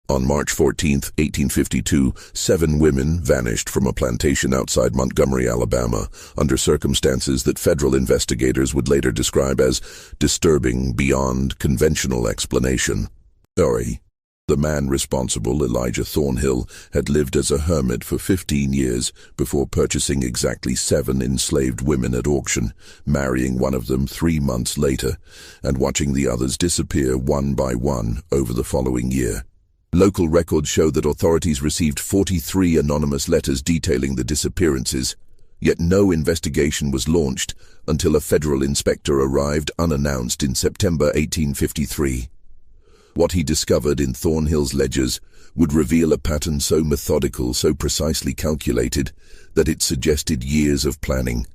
On March 14, 1852, 7 women vanished from a plantation outside Montgomery, Alabama, under circumstances that federal investigators would later describe as disturbing beyond conventional explanation. The man responsible, Elijah Thornhill, had lived as a hermit for 15 years before purchasing exactly 7 enslaved women at auction, marrying one of them 3 months later, and watching the others disappear one by one over the following year. Local records show that authorities received 43 anonymous letters detailing the disappearances, yet no investigation was launched until a federal inspector arrived unannounced in September 1853. What he discovered in Thornhill's ledgers would reveal a pattern so methodical, so precisely calculated, that it suggested years of planning.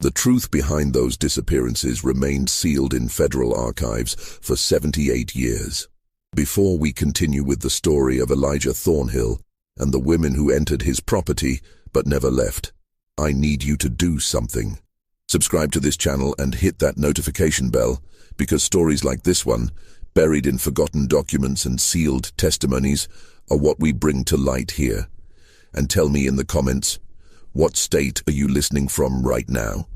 The truth behind those disappearances remained sealed in federal archives for 78 years. Before we continue with the story of Elijah Thornhill and the women who entered his property but never left, I need you to do something. Subscribe to this channel and hit that notification bell, because stories like this one, buried in forgotten documents and sealed testimonies, are what we bring to light here. And tell me in the comments, what state are you listening from right now?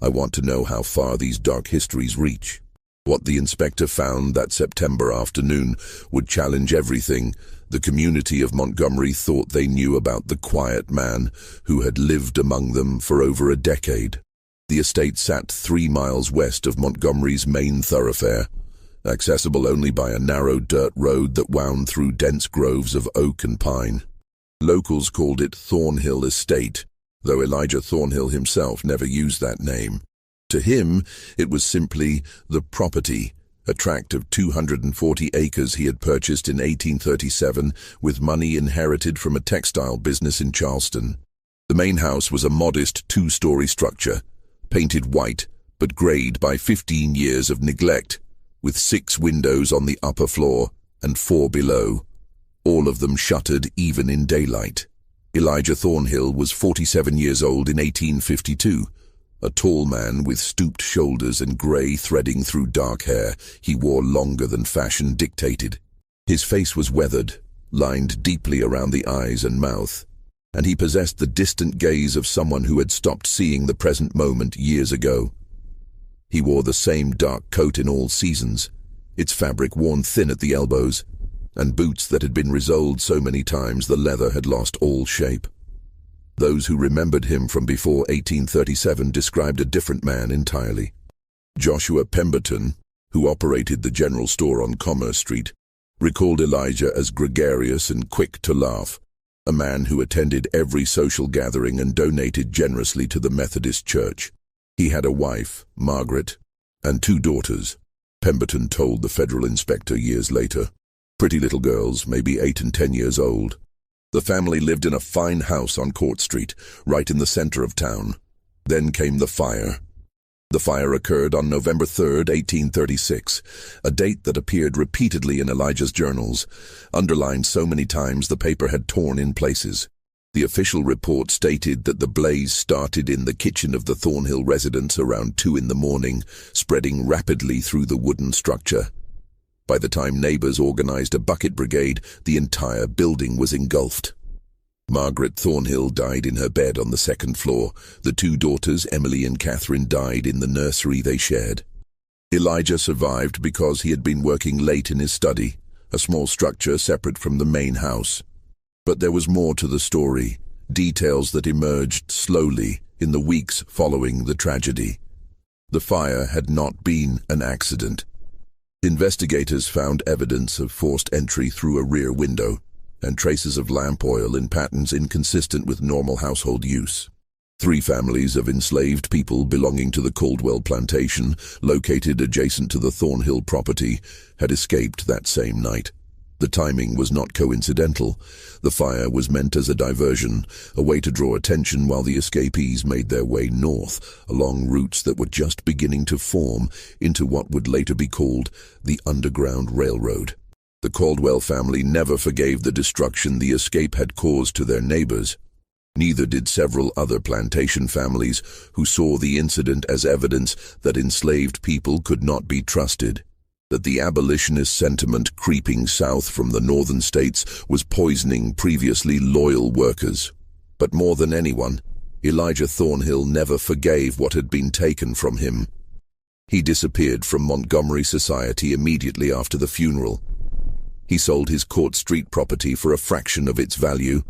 I want to know how far these dark histories reach. What the inspector found that September afternoon would challenge everything the community of Montgomery thought they knew about the quiet man who had lived among them for over a decade. The estate sat 3 miles west of Montgomery's main thoroughfare, accessible only by a narrow dirt road that wound through dense groves of oak and pine. Locals called it Thornhill Estate, though Elijah Thornhill himself never used that name. To him, it was simply the property, a tract of 240 acres he had purchased in 1837 with money inherited from a textile business in Charleston. The main house was a modest 2-story structure, painted white but grayed by 15 years of neglect, with 6 windows on the upper floor and 4 below, all of them shuttered even in daylight. Elijah Thornhill was 47 years old in 1852, a tall man with stooped shoulders and grey threading through dark hair he wore longer than fashion dictated. His face was weathered, lined deeply around the eyes and mouth, and he possessed the distant gaze of someone who had stopped seeing the present moment years ago. He wore the same dark coat in all seasons, its fabric worn thin at the elbows, and boots that had been resoled so many times the leather had lost all shape. Those who remembered him from before 1837 described a different man entirely. Joshua Pemberton, who operated the general store on Commerce Street, recalled Elijah as gregarious and quick to laugh, a man who attended every social gathering and donated generously to the Methodist Church. He had a wife, Margaret, and 2 daughters, Pemberton told the federal inspector years later. Pretty little girls, maybe 8 and 10 years old. The family lived in a fine house on Court Street, right in the center of town. Then came the fire. The fire occurred on November 3, 1836, a date that appeared repeatedly in Elijah's journals, underlined so many times the paper had torn in places. The official report stated that the blaze started in the kitchen of the Thornhill residence around 2 in the morning, spreading rapidly through the wooden structure. By the time neighbors organized a bucket brigade, the entire building was engulfed. Margaret Thornhill died in her bed on the 2nd floor. The 2 daughters, Emily and Catherine, died in the nursery they shared. Elijah survived because he had been working late in his study, a small structure separate from the main house. But there was more to the story, details that emerged slowly in the weeks following the tragedy. The fire had not been an accident. Investigators found evidence of forced entry through a rear window and traces of lamp oil in patterns inconsistent with normal household use. 3 families of enslaved people belonging to the Caldwell Plantation, located adjacent to the Thornhill property, had escaped that same night. The timing was not coincidental. The fire was meant as a diversion, a way to draw attention while the escapees made their way north, along routes that were just beginning to form into what would later be called the Underground Railroad. The Caldwell family never forgave the destruction the escape had caused to their neighbors. Neither did several other plantation families who saw the incident as evidence that enslaved people could not be trusted. that the abolitionist sentiment creeping south from the northern states was poisoning previously loyal workers. But more than anyone, Elijah Thornhill never forgave what had been taken from him. He disappeared from Montgomery society immediately after the funeral. He sold his Court Street property for a fraction of its value,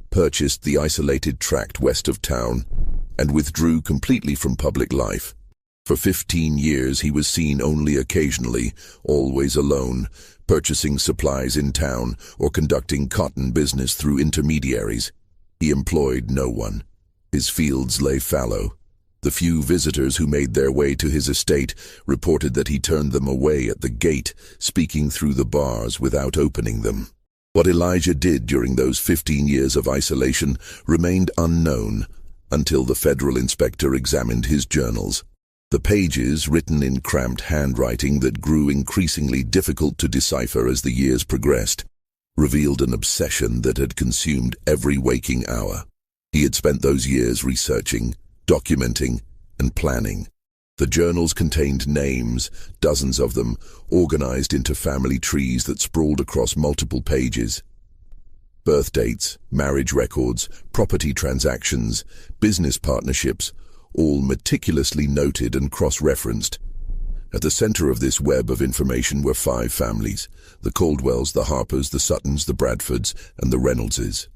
purchased the isolated tract west of town, and withdrew completely from public life. For 15 years he was seen only occasionally, always alone, purchasing supplies in town or conducting cotton business through intermediaries. He employed no one. His fields lay fallow. The few visitors who made their way to his estate reported that he turned them away at the gate, speaking through the bars without opening them. What Elijah did during those 15 years of isolation remained unknown until the federal inspector examined his journals. The pages, written in cramped handwriting that grew increasingly difficult to decipher as the years progressed, revealed an obsession that had consumed every waking hour. He had spent those years researching, documenting, and planning. The journals contained names, dozens of them, organized into family trees that sprawled across multiple pages. Birth dates, marriage records, property transactions, business partnerships, all meticulously noted and cross-referenced. At the center of this web of information were 5 families: the Caldwells, the Harpers, the Suttons, the Bradfords, and the Reynoldses.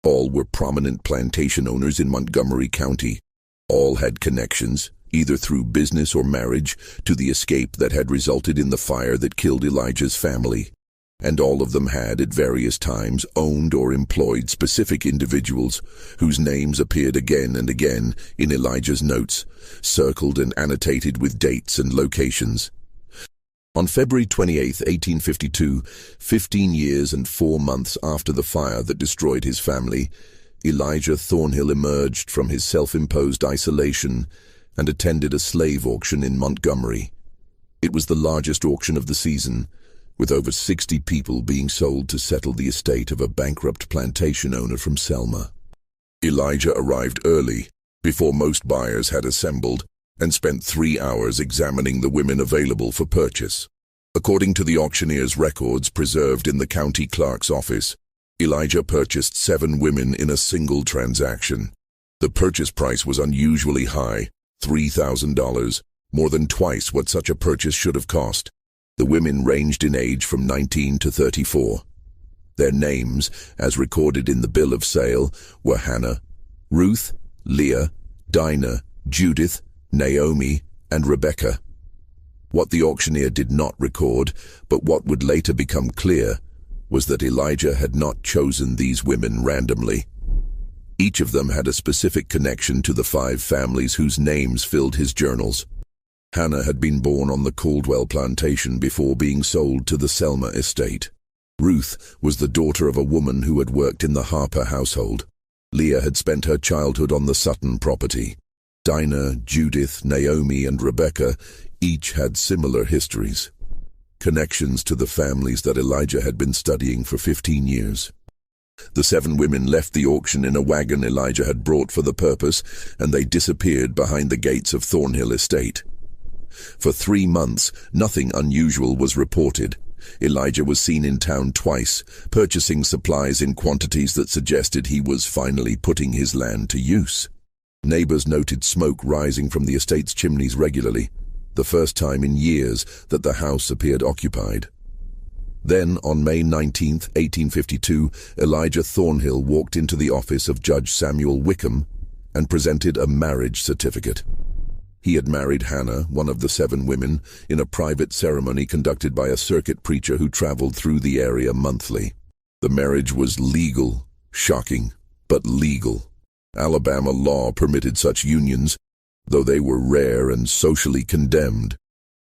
All were prominent plantation owners in Montgomery County. All had connections, either through business or marriage, to the escape that had resulted in the fire that killed Elijah's family. And all of them had, at various times, owned or employed specific individuals whose names appeared again and again in Elijah's notes, circled and annotated with dates and locations. On February 28, 1852, 15 years and 4 months after the fire that destroyed his family, Elijah Thornhill emerged from his self-imposed isolation and attended a slave auction in Montgomery. It was the largest auction of the season, with over 60 people being sold to settle the estate of a bankrupt plantation owner from Selma. Elijah arrived early, before most buyers had assembled, and spent 3 hours examining the women available for purchase. According to the auctioneer's records preserved in the county clerk's office, Elijah purchased 7 women in a single transaction. The purchase price was unusually high, $3,000, more than twice what such a purchase should have cost. The women ranged in age from 19 to 34. Their names, as recorded in the bill of sale, were Hannah, Ruth, Leah, Dinah, Judith, Naomi, and Rebecca. What the auctioneer did not record, but what would later become clear, was that Elijah had not chosen these women randomly. Each of them had a specific connection to the 5 families whose names filled his journals. Hannah had been born on the Caldwell plantation before being sold to the Selma estate. Ruth was the daughter of a woman who had worked in the Harper household. Leah had spent her childhood on the Sutton property. Dinah, Judith, Naomi, and Rebecca each had similar histories, connections to the families that Elijah had been studying for 15 years. The 7 women left the auction in a wagon Elijah had brought for the purpose, and they disappeared behind the gates of Thornhill Estate. For 3 months, nothing unusual was reported. Elijah was seen in town twice, purchasing supplies in quantities that suggested he was finally putting his land to use. Neighbors noted smoke rising from the estate's chimneys regularly, the first time in years that the house appeared occupied. Then, on May 19, 1852, Elijah Thornhill walked into the office of Judge Samuel Wickham and presented a marriage certificate. He had married Hannah, one of the 7 women, in a private ceremony conducted by a circuit preacher who traveled through the area monthly. The marriage was legal, shocking, but legal. Alabama law permitted such unions, though they were rare and socially condemned.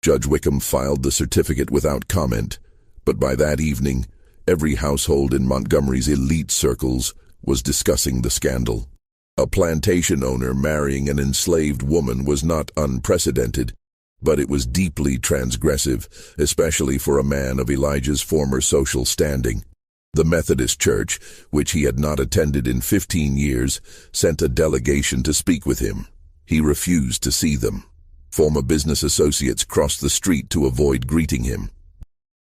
Judge Wickham filed the certificate without comment, but by that evening, every household in Montgomery's elite circles was discussing the scandal. A plantation owner marrying an enslaved woman was not unprecedented, but it was deeply transgressive, especially for a man of Elijah's former social standing. The Methodist Church, which he had not attended in 15 years, sent a delegation to speak with him. He refused to see them. Former business associates crossed the street to avoid greeting him.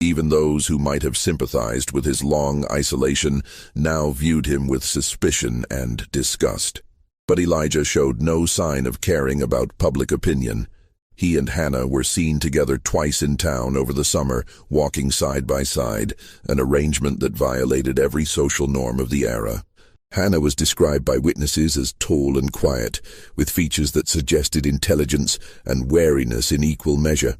Even those who might have sympathized with his long isolation now viewed him with suspicion and disgust. But Elijah showed no sign of caring about public opinion. He and Hannah were seen together twice in town over the summer, walking side by side, an arrangement that violated every social norm of the era. Hannah was described by witnesses as tall and quiet, with features that suggested intelligence and wariness in equal measure.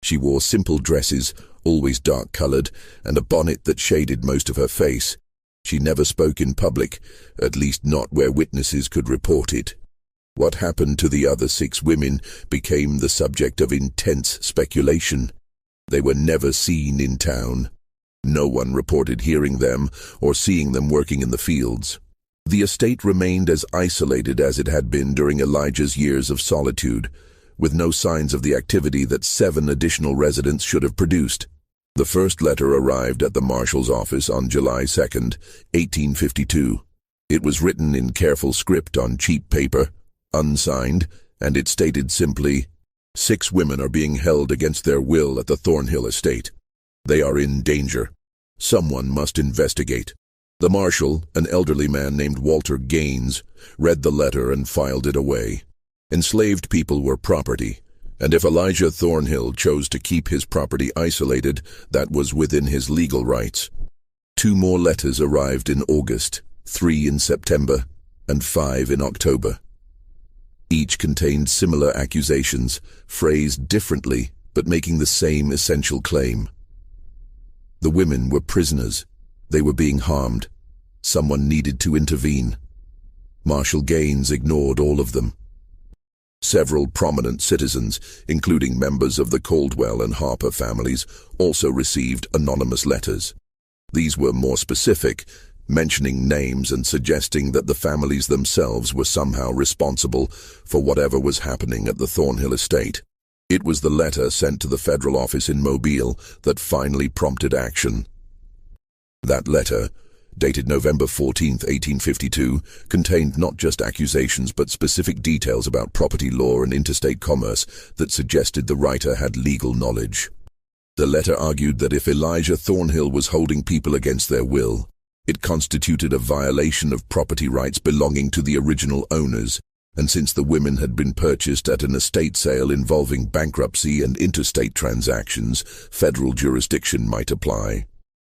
She wore simple dresses, always dark-colored, and a bonnet that shaded most of her face. She never spoke in public, at least not where witnesses could report it. What happened to the other 6 women became the subject of intense speculation. They were never seen in town. No one reported hearing them or seeing them working in the fields. The estate remained as isolated as it had been during Elijah's years of solitude, with no signs of the activity that 7 additional residents should have produced. The first letter arrived at the marshal's office on July 2nd, 1852. It was written in careful script on cheap paper, unsigned, and it stated simply, "6 women are being held against their will at the Thornhill estate. They are in danger. Someone must investigate." The marshal, an elderly man named Walter Gaines, read the letter and filed it away. Enslaved people were property, and if Elijah Thornhill chose to keep his property isolated, that was within his legal rights. 2 more letters arrived in August, 3 in September, and 5 in October. Each contained similar accusations, phrased differently, but making the same essential claim. The women were prisoners. They were being harmed. Someone needed to intervene. Marshal Gaines ignored all of them. Several prominent citizens, including members of the Caldwell and Harper families, also received anonymous letters. These were more specific, mentioning names and suggesting that the families themselves were somehow responsible for whatever was happening at the Thornhill estate. It was the letter sent to the federal office in Mobile that finally prompted action. That letter, dated November 14, 1852, contained not just accusations but specific details about property law and interstate commerce that suggested the writer had legal knowledge. The letter argued that if Elijah Thornhill was holding people against their will, it constituted a violation of property rights belonging to the original owners, and since the women had been purchased at an estate sale involving bankruptcy and interstate transactions, federal jurisdiction might apply.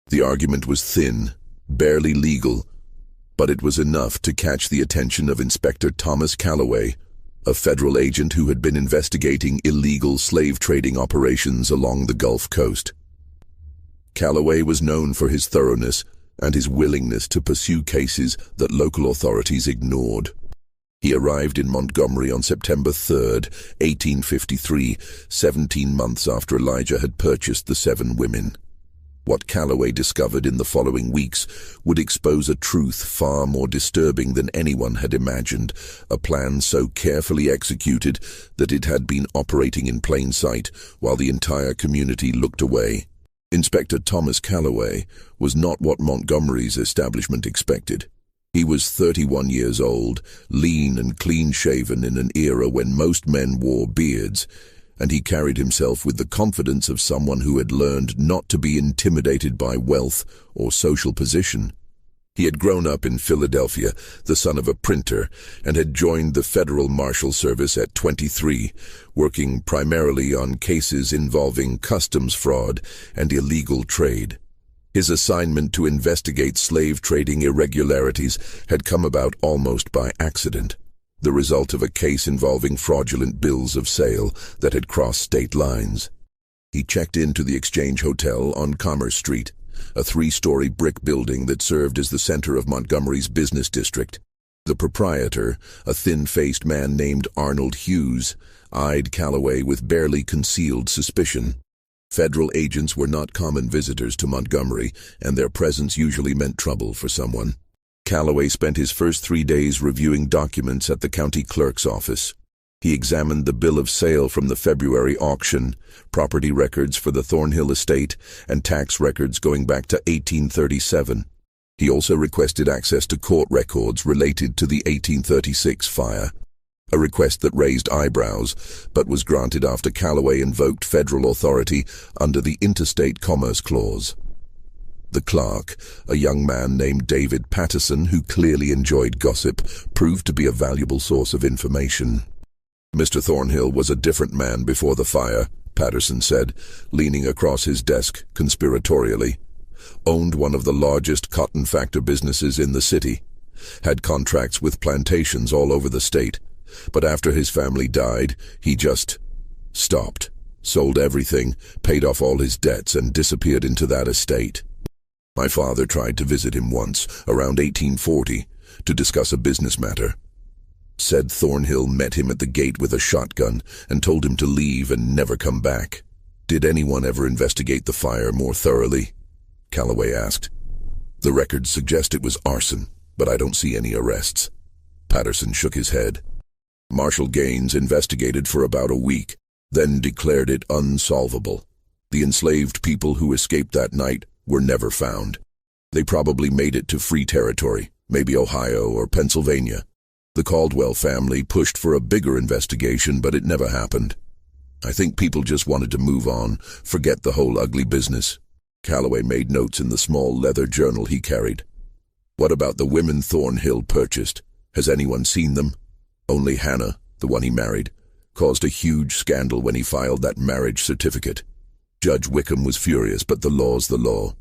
The argument was thin, barely legal, but it was enough to catch the attention of Inspector Thomas Calloway, a federal agent who had been investigating illegal slave trading operations along the Gulf Coast. Calloway was known for his thoroughness and his willingness to pursue cases that local authorities ignored. He arrived in Montgomery on September 3, 1853, 17 months after Elijah had purchased the 7 women. What Calloway discovered in the following weeks would expose a truth far more disturbing than anyone had imagined, a plan so carefully executed that it had been operating in plain sight while the entire community looked away. Inspector Thomas Calloway was not what Montgomery's establishment expected. He was 31 years old, lean and clean-shaven in an era when most men wore beards, and he carried himself with the confidence of someone who had learned not to be intimidated by wealth or social position. He had grown up in Philadelphia, the son of a printer, and had joined the Federal Marshal Service at 23, working primarily on cases involving customs fraud and illegal trade. His assignment to investigate slave trading irregularities had come about almost by accident, the result of a case involving fraudulent bills of sale that had crossed state lines. He checked into the Exchange Hotel on Commerce Street, a 3-story brick building that served as the center of Montgomery's business district. The proprietor, a thin-faced man named Arnold Hughes, eyed Calloway with barely concealed suspicion. Federal agents were not common visitors to Montgomery, and their presence usually meant trouble for someone. Calloway spent his first 3 days reviewing documents at the county clerk's office. He examined the bill of sale from the February auction, property records for the Thornhill estate, and tax records going back to 1837. He also requested access to court records related to the 1836 fire. a request that raised eyebrows, but was granted after Calloway invoked federal authority under the Interstate Commerce Clause. The clerk, a young man named David Patterson who clearly enjoyed gossip, proved to be a valuable source of information. Mr. Thornhill was a different man before the fire, Patterson said, leaning across his desk conspiratorially. Owned one of the largest cotton factor businesses in the city. Had contracts with plantations all over the state. But after his family died, he just stopped, sold everything, paid off all his debts, and disappeared into that estate. My father tried to visit him once, around 1840, to discuss a business matter. Said Thornhill met him at the gate with a shotgun and told him to leave and never come back. Did anyone ever investigate the fire more thoroughly? Calloway asked. The records suggest it was arson, but I don't see any arrests. Patterson shook his head. Marshal Gaines investigated for about a week, then declared it unsolvable. The enslaved people who escaped that night were never found. They probably made it to free territory, maybe Ohio or Pennsylvania. The Caldwell family pushed for a bigger investigation, but it never happened. I think people just wanted to move on, forget the whole ugly business. Calloway made notes in the small leather journal he carried. What about the women Thornhill purchased? Has anyone seen them? Only Hannah, the one he married, caused a huge scandal when he filed that marriage certificate. Judge Wickham was furious, but the law's the law.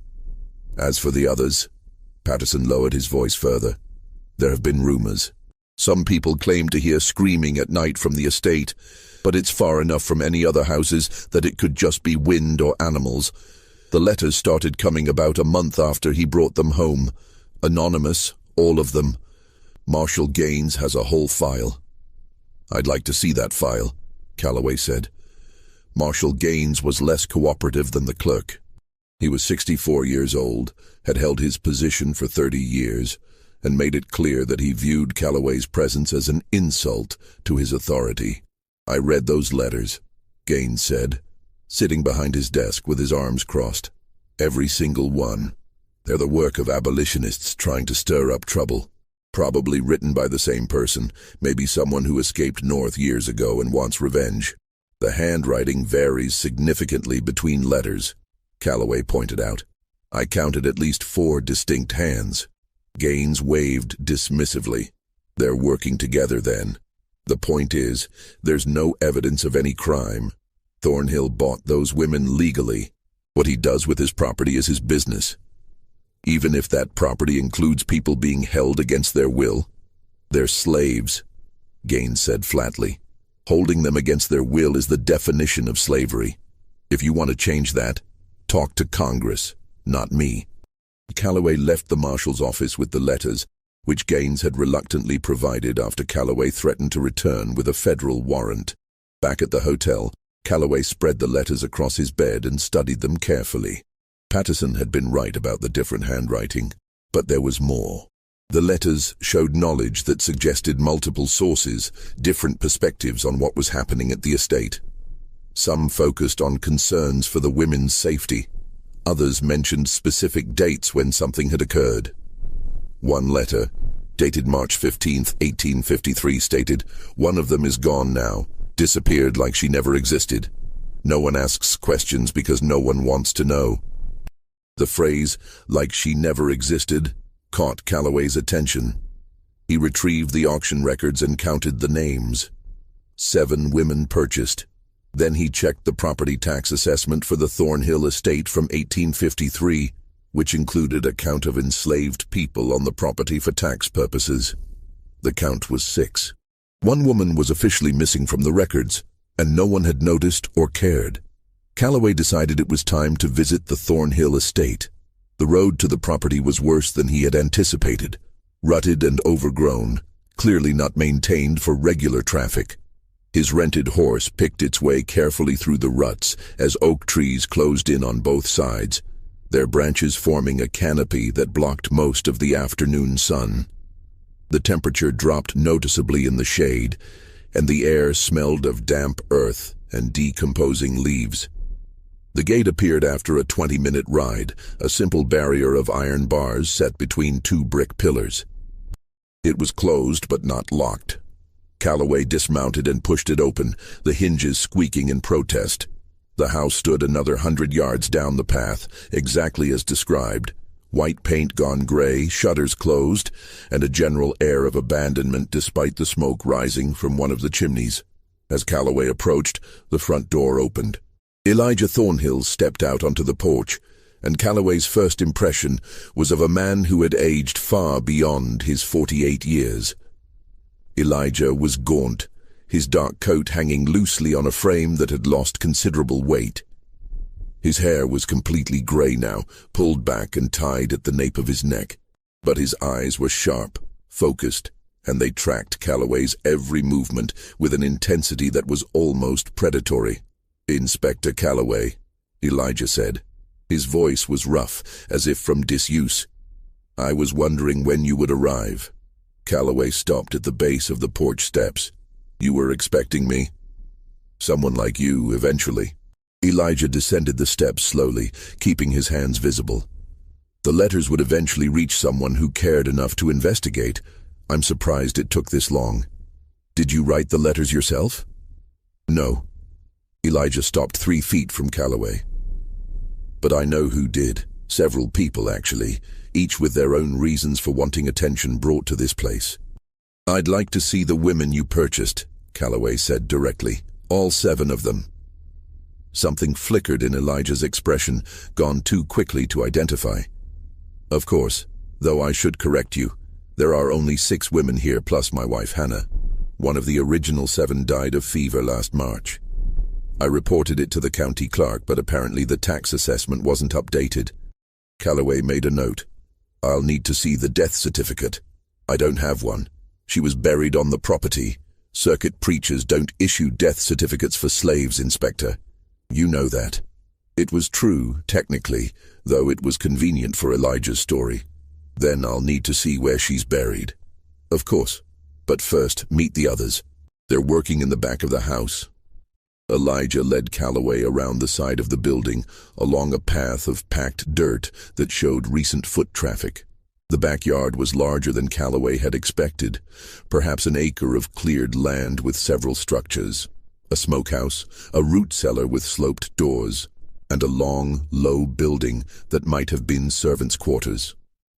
As for the others, Patterson lowered his voice further. There have been rumors. Some people claim to hear screaming at night from the estate, but it's far enough from any other houses that it could just be wind or animals. The letters started coming about a month after he brought them home. Anonymous, all of them. Marshal Gaines has a whole file. I'd like to see that file, Calloway said. Marshal Gaines was less cooperative than the clerk. He was 64 years old, had held his position for 30 years, and made it clear that he viewed Calloway's presence as an insult to his authority. I read those letters, Gaines said, sitting behind his desk with his arms crossed. Every single one. They're the work of abolitionists trying to stir up trouble. Probably written by the same person, maybe someone who escaped north years ago and wants revenge. The handwriting varies significantly between letters, Calloway pointed out. I counted at least 4 distinct hands. Gaines waved dismissively. They're working together then. The point is, there's no evidence of any crime. Thornhill bought those women legally. What he does with his property is his business. Even if that property includes people being held against their will, they're slaves, Gaines said flatly. Holding them against their will is the definition of slavery. If you want to change that, talk to Congress, not me. Calloway left the marshal's office with the letters, which Gaines had reluctantly provided after Calloway threatened to return with a federal warrant. Back at the hotel, Calloway spread the letters across his bed and studied them carefully. Patterson had been right about the different handwriting, but there was more. The letters showed knowledge that suggested multiple sources, different perspectives on what was happening at the estate. Some focused on concerns for the women's safety. Others mentioned specific dates when something had occurred. One letter, dated March 15, 1853, stated, "One of them is gone now, disappeared like she never existed. No one asks questions because no one wants to know." The phrase, "like she never existed," caught Calloway's attention. He retrieved the auction records and counted the names. 7 women purchased. Then he checked the property tax assessment for the Thornhill estate from 1853, which included a count of enslaved people on the property for tax purposes. The count was 6. One woman was officially missing from the records, and no one had noticed or cared. Calloway decided it was time to visit the Thornhill estate. The road to the property was worse than he had anticipated, rutted and overgrown, clearly not maintained for regular traffic. His rented horse picked its way carefully through the ruts as oak trees closed in on both sides, their branches forming a canopy that blocked most of the afternoon sun. The temperature dropped noticeably in the shade, and the air smelled of damp earth and decomposing leaves. The gate appeared after a 20-minute ride, a simple barrier of iron bars set between 2 brick pillars. It was closed but not locked. Calloway dismounted and pushed it open, the hinges squeaking in protest. The house stood another 100 yards down the path, exactly as described. White paint gone gray, shutters closed, and a general air of abandonment despite the smoke rising from one of the chimneys. As Calloway approached, the front door opened. Elijah Thornhill stepped out onto the porch, and Calloway's first impression was of a man who had aged far beyond his 48 years. Elijah was gaunt, his dark coat hanging loosely on a frame that had lost considerable weight. His hair was completely gray now, pulled back and tied at the nape of his neck. But his eyes were sharp, focused, and they tracked Calloway's every movement with an intensity that was almost predatory. "Inspector Calloway," Elijah said. His voice was rough, as if from disuse. "I was wondering when you would arrive." Calloway stopped at the base of the porch steps. "You were expecting me?" "Someone like you, eventually." Elijah descended the steps slowly, keeping his hands visible. "The letters would eventually reach someone who cared enough to investigate. I'm surprised it took this long." "Did you write the letters yourself?" "No." Elijah stopped 3 feet from Calloway. "But I know who did. Several people, actually, each with their own reasons for wanting attention brought to this place." "I'd like to see the women you purchased," Calloway said directly. "All 7 of them." Something flickered in Elijah's expression, gone too quickly to identify. "Of course, though I should correct you. There are only 6 women here plus my wife Hannah. One of the original 7 died of fever last March. I reported it to the county clerk, but apparently the tax assessment wasn't updated." Calloway made a note. "I'll need to see the death certificate." "I don't have one. She was buried on the property. Circuit preachers don't issue death certificates for slaves, Inspector. You know that." It was true, technically, though it was convenient for Elijah's story. "Then I'll need to see where she's buried." "Of course. But first, meet the others. They're working in the back of the house." Elijah led Calloway around the side of the building, along a path of packed dirt that showed recent foot traffic. The backyard was larger than Calloway had expected, perhaps an acre of cleared land with several structures. A smokehouse, a root cellar with sloped doors, and a long, low building that might have been servants' quarters.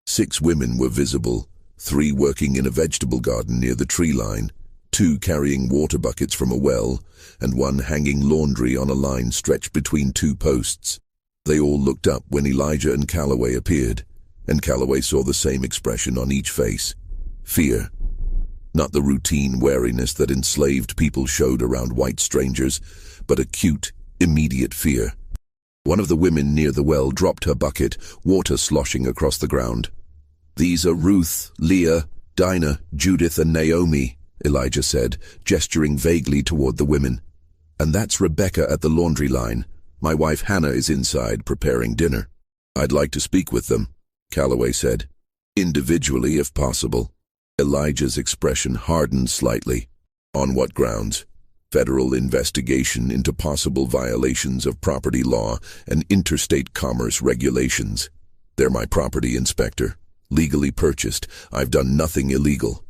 6 women were visible, 3 working in a vegetable garden near the tree line, 2 carrying water buckets from a well, and 1 hanging laundry on a line stretched between 2 posts. They all looked up when Elijah and Calloway appeared, and Calloway saw the same expression on each face: fear. Not the routine wariness that enslaved people showed around white strangers, but acute, immediate fear. One of the women near the well dropped her bucket, water sloshing across the ground. "These are Ruth, Leah, Dinah, Judith, and Naomi," Elijah said, gesturing vaguely toward the women. "And that's Rebecca at the laundry line. My wife Hannah is inside preparing dinner." "I'd like to speak with them," Calloway said. "Individually, if possible." Elijah's expression hardened slightly. "On what grounds?" "Federal investigation into possible violations of property law and interstate commerce regulations." "They're my property, Inspector. Legally purchased. I've done nothing illegal."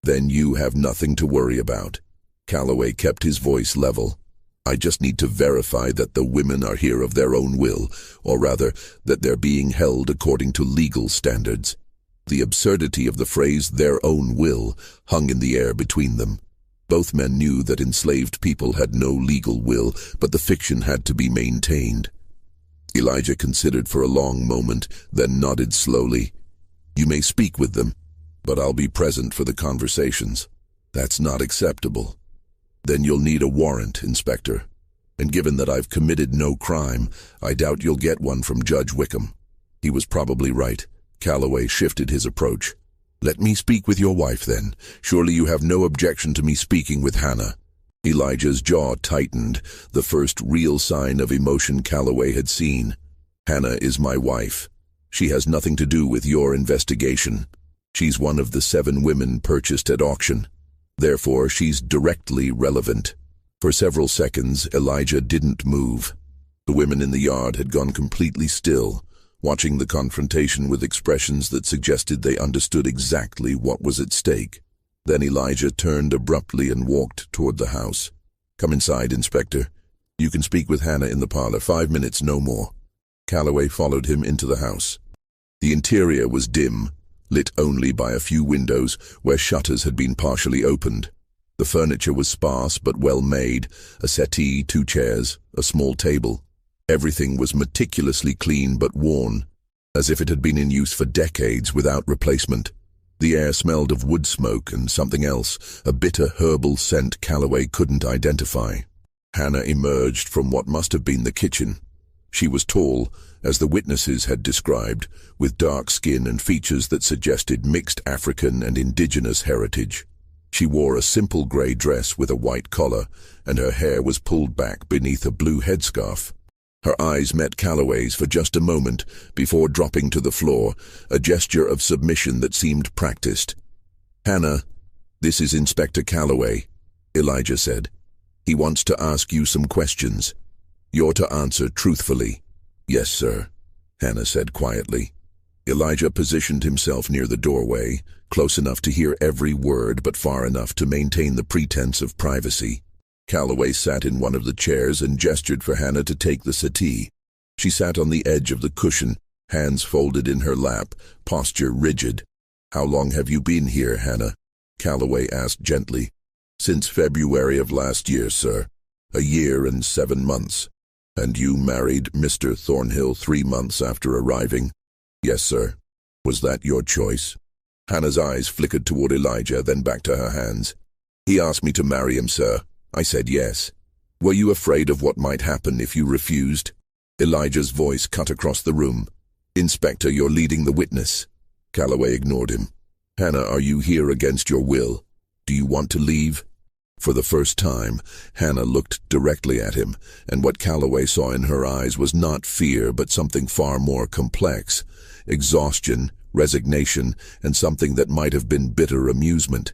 "Then you have nothing to worry about." Calloway kept his voice level. "I just need to verify that the women are here of their own will, or rather, that they're being held according to legal standards." The absurdity of the phrase "their own will" hung in the air between them. Both men knew that enslaved people had no legal will, but the fiction had to be maintained. Elijah considered for a long moment, then nodded slowly. "You may speak with them, but I'll be present for the conversations." "That's not acceptable." "Then you'll need a warrant, Inspector. And given that I've committed no crime, I doubt you'll get one from Judge Wickham." He was probably right. Calloway shifted his approach. "Let me speak with your wife, then. Surely you have no objection to me speaking with Hannah." Elijah's jaw tightened, the first real sign of emotion Calloway had seen. "Hannah is my wife. She has nothing to do with your investigation. She's one of the 7 women purchased at auction. Therefore, she's directly relevant." For several seconds, Elijah didn't move. The women in the yard had gone completely still, watching the confrontation with expressions that suggested they understood exactly what was at stake. Then Elijah turned abruptly and walked toward the house. "Come inside, Inspector. You can speak with Hannah in the parlor. 5 minutes, no more." Calloway followed him into the house. The interior was dim, lit only by a few windows where shutters had been partially opened. The furniture was sparse but well made, a settee, 2 chairs, a small table. Everything was meticulously clean but worn, as if it had been in use for decades without replacement. The air smelled of wood smoke and something else, a bitter herbal scent Calloway couldn't identify. Hannah emerged from what must have been the kitchen. She was tall, as the witnesses had described, with dark skin and features that suggested mixed African and indigenous heritage. She wore a simple grey dress with a white collar, and her hair was pulled back beneath a blue headscarf. Her eyes met Calloway's for just a moment before dropping to the floor, a gesture of submission that seemed practiced. "Hannah, this is Inspector Calloway," Elijah said. "He wants to ask you some questions. You're to answer truthfully." "Yes, sir," Hannah said quietly. Elijah positioned himself near the doorway, close enough to hear every word but far enough to maintain the pretense of privacy. Calloway sat in one of the chairs and gestured for Hannah to take the settee. She sat on the edge of the cushion, hands folded in her lap, posture rigid. "How long have you been here, Hannah?" Calloway asked gently. "Since February of last year, sir. 1 year and 7 months. And you married Mr. Thornhill 3 months after arriving?" "Yes, sir." "Was that your choice?" Hannah's eyes flickered toward Elijah, then back to her hands. "He asked me to marry him, sir. I said yes." "Were you afraid of what might happen if you refused?" Elijah's voice cut across the room. "Inspector, you're leading the witness." Calloway ignored him. "Hannah, are you here against your will? Do you want to leave?" For the first time, Hannah looked directly at him, and what Calloway saw in her eyes was not fear but something far more complex: exhaustion, resignation, and something that might have been bitter amusement.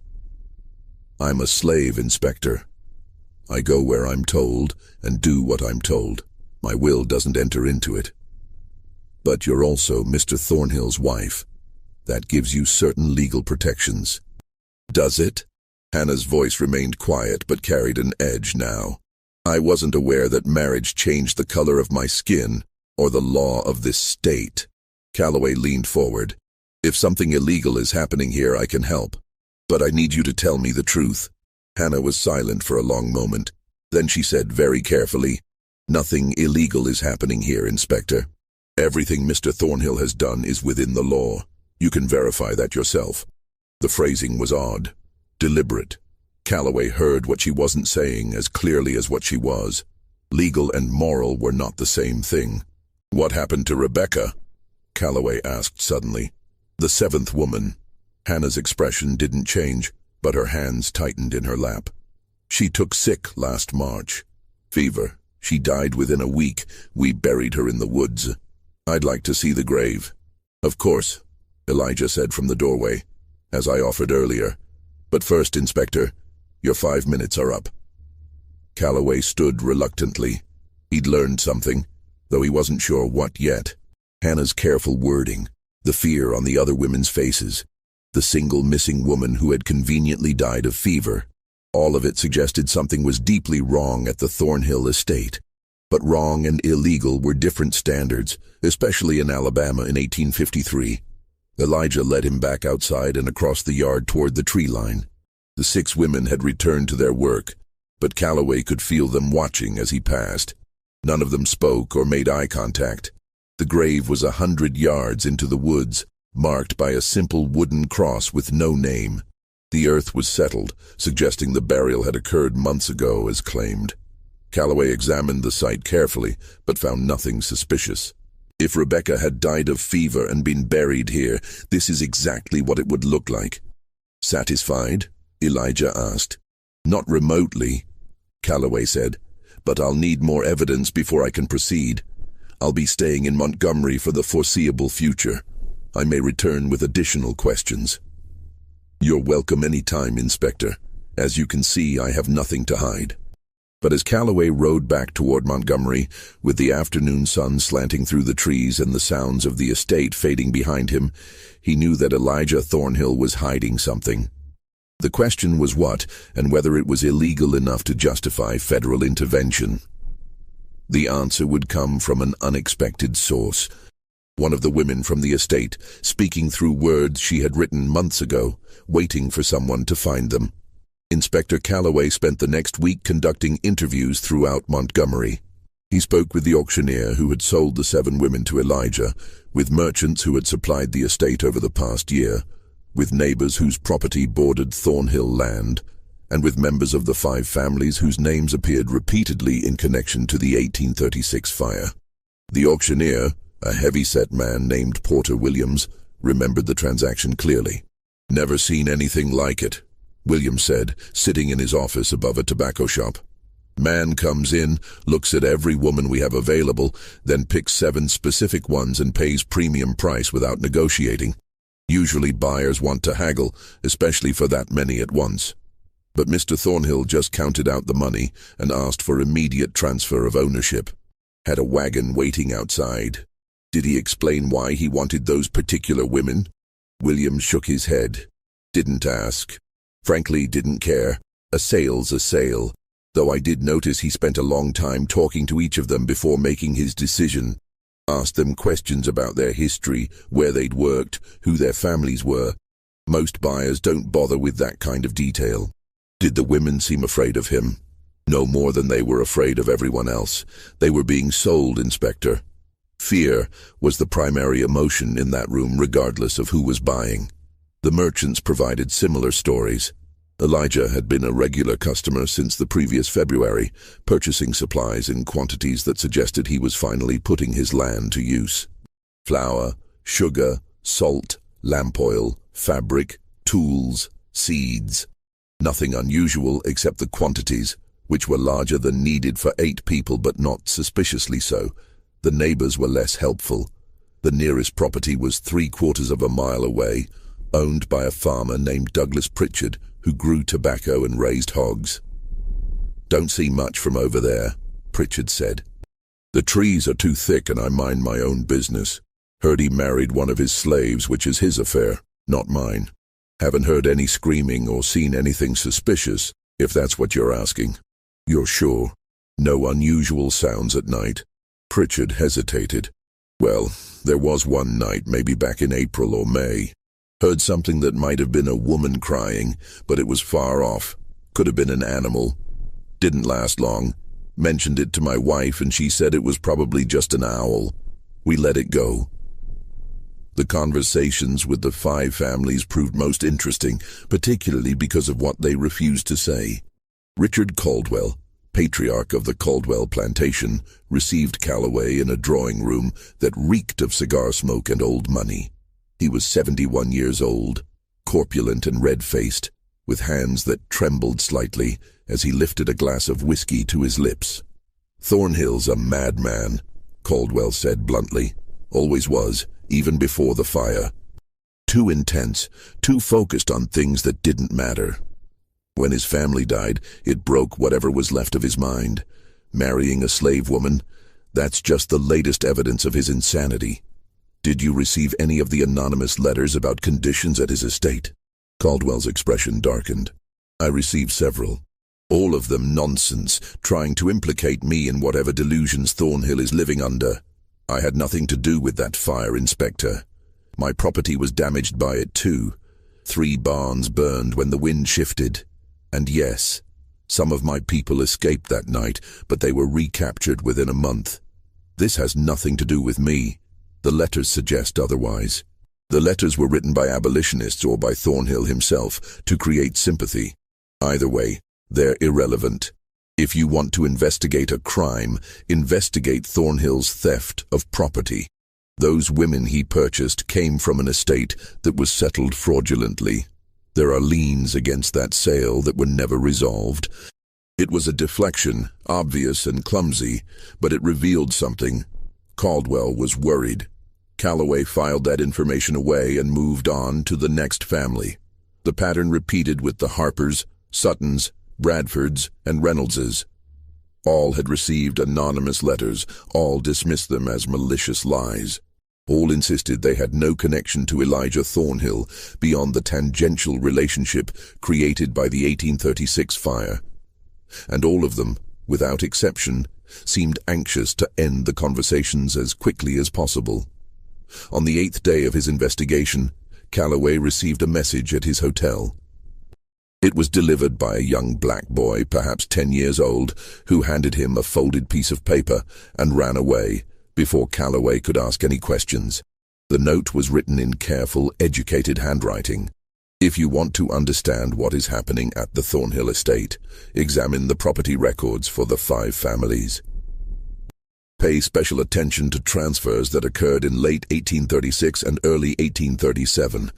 "I'm a slave, Inspector. I go where I'm told and do what I'm told. My will doesn't enter into it." "But you're also Mr. Thornhill's wife. That gives you certain legal protections." "Does it?" Hannah's voice remained quiet but carried an edge now. "I wasn't aware that marriage changed the color of my skin or the law of this state." Calloway leaned forward. "If something illegal is happening here, I can help. But I need you to tell me the truth." Hannah was silent for a long moment. Then she said very carefully, "Nothing illegal is happening here, Inspector. Everything Mr. Thornhill has done is within the law. You can verify that yourself." The phrasing was odd, deliberate. Calloway heard what she wasn't saying as clearly as what she was. Legal and moral were not the same thing. "What happened to Rebecca?" Calloway asked suddenly. "The 7th woman." Hannah's expression didn't change, but her hands tightened in her lap. "She took sick last March. Fever. She died within a week. We buried her in the woods." "I'd like to see the grave." "Of course," Elijah said from the doorway, "as I offered earlier. But first, Inspector, your 5 minutes are up." Calloway stood reluctantly. He'd learned something, though he wasn't sure what yet. Hannah's careful wording, the fear on the other women's faces, the single missing woman who had conveniently died of fever. All of it suggested something was deeply wrong at the Thornhill estate. But wrong and illegal were different standards, especially in Alabama in 1853. Elijah led him back outside and across the yard toward the tree line. The 6 women had returned to their work, but Calloway could feel them watching as he passed. None of them spoke or made eye contact. The grave was 100 yards into the woods, marked by a simple wooden cross with no name. The earth was settled, suggesting the burial had occurred months ago, as claimed. Calloway examined the site carefully, but found nothing suspicious. If Rebecca had died of fever and been buried here, this is exactly what it would look like. "Satisfied?" Elijah asked. "Not remotely," Calloway said, "but I'll need more evidence before I can proceed. I'll be staying in Montgomery for the foreseeable future. I may return with additional questions." "You're welcome any time, Inspector. As you can see, I have nothing to hide." But as Calloway rode back toward Montgomery, with the afternoon sun slanting through the trees and the sounds of the estate fading behind him, he knew that Elijah Thornhill was hiding something. The question was what, and whether it was illegal enough to justify federal intervention. The answer would come from an unexpected source. One of the women from the estate, speaking through words she had written months ago, waiting for someone to find them. Inspector Calloway spent the next week conducting interviews throughout Montgomery. He spoke with the auctioneer who had sold the 7 women to Elijah, with merchants who had supplied the estate over the past year, with neighbors whose property bordered Thornhill land, and with members of the 5 families whose names appeared repeatedly in connection to the 1836 fire. The auctioneer, a heavy-set man named Porter Williams, remembered the transaction clearly. "Never seen anything like it," Williams said, sitting in his office above a tobacco shop. "Man comes in, looks at every woman we have available, then picks 7 specific ones and pays premium price without negotiating. Usually buyers want to haggle, especially for that many at once. But Mr. Thornhill just counted out the money and asked for immediate transfer of ownership. Had a wagon waiting outside. Did he explain why he wanted those particular women?" Williams shook his head. "Didn't ask. Frankly, didn't care. A sale's a sale. Though I did notice he spent a long time talking to each of them before making his decision. Asked them questions about their history, where they'd worked, who their families were. Most buyers don't bother with that kind of detail." "Did the women seem afraid of him?" "No more than they were afraid of everyone else. They were being sold, Inspector." Fear was the primary emotion in that room regardless of who was buying. The merchants provided similar stories. Elijah had been a regular customer since the previous February, purchasing supplies in quantities that suggested he was finally putting his land to use. Flour, sugar, salt, lamp oil, fabric, tools, seeds. Nothing unusual except the quantities, which were larger than needed for 8 people but not suspiciously so. The neighbors were less helpful. The nearest property was 3/4 of a mile away, owned by a farmer named Douglas Pritchard, who grew tobacco and raised hogs. "Don't see much from over there," Pritchard said. "The trees are too thick and I mind my own business. Heard he married one of his slaves, which is his affair, not mine. Haven't heard any screaming or seen anything suspicious, if that's what you're asking." "You're sure? No unusual sounds at night?" Pritchard hesitated. "Well, there was one night, maybe back in April or May. Heard something that might have been a woman crying, but it was far off. Could have been an animal. Didn't last long. Mentioned it to my wife and she said it was probably just an owl. We let it go." The conversations with the 5 families proved most interesting, particularly because of what they refused to say. Richard Caldwell, patriarch of the Caldwell Plantation, received Calloway in a drawing room that reeked of cigar smoke and old money. He was 71 years old, corpulent and red-faced, with hands that trembled slightly as he lifted a glass of whiskey to his lips. "Thornhill's a madman," Caldwell said bluntly. "Always was, even before the fire. Too intense, too focused on things that didn't matter. When his family died, it broke whatever was left of his mind. Marrying a slave woman, that's just the latest evidence of his insanity." "Did you receive any of the anonymous letters about conditions at his estate?" Caldwell's expression darkened. "I received several. All of them nonsense, trying to implicate me in whatever delusions Thornhill is living under. I had nothing to do with that fire, Inspector. My property was damaged by it too. 3 barns burned when the wind shifted. And yes, some of my people escaped that night, but they were recaptured within a month. This has nothing to do with me. The letters suggest otherwise. The letters were written by abolitionists or by Thornhill himself to create sympathy. Either way, they're irrelevant. If you want to investigate a crime, investigate Thornhill's theft of property. Those women he purchased came from an estate that was settled fraudulently. There are liens against that sale that were never resolved. It was a deflection, obvious and clumsy, but it revealed something. Caldwell was worried. Calloway filed that information away and moved on to the next family. The pattern repeated with the Harpers, Suttons, Bradfords, and Reynoldses. All had received anonymous letters, all dismissed them as malicious lies. All insisted they had no connection to Elijah Thornhill beyond the tangential relationship created by the 1836 fire. And all of them, without exception, seemed anxious to end the conversations as quickly as possible. On the 8th day of his investigation, Calloway received a message at his hotel. It was delivered by a young black boy, perhaps 10 years old, who handed him a folded piece of paper and ran away before Calloway could ask any questions. The note was written in careful, educated handwriting. If you want to understand what is happening at the Thornhill estate, examine the property records for the 5 families. Pay special attention to transfers that occurred in late 1836 and early 1837.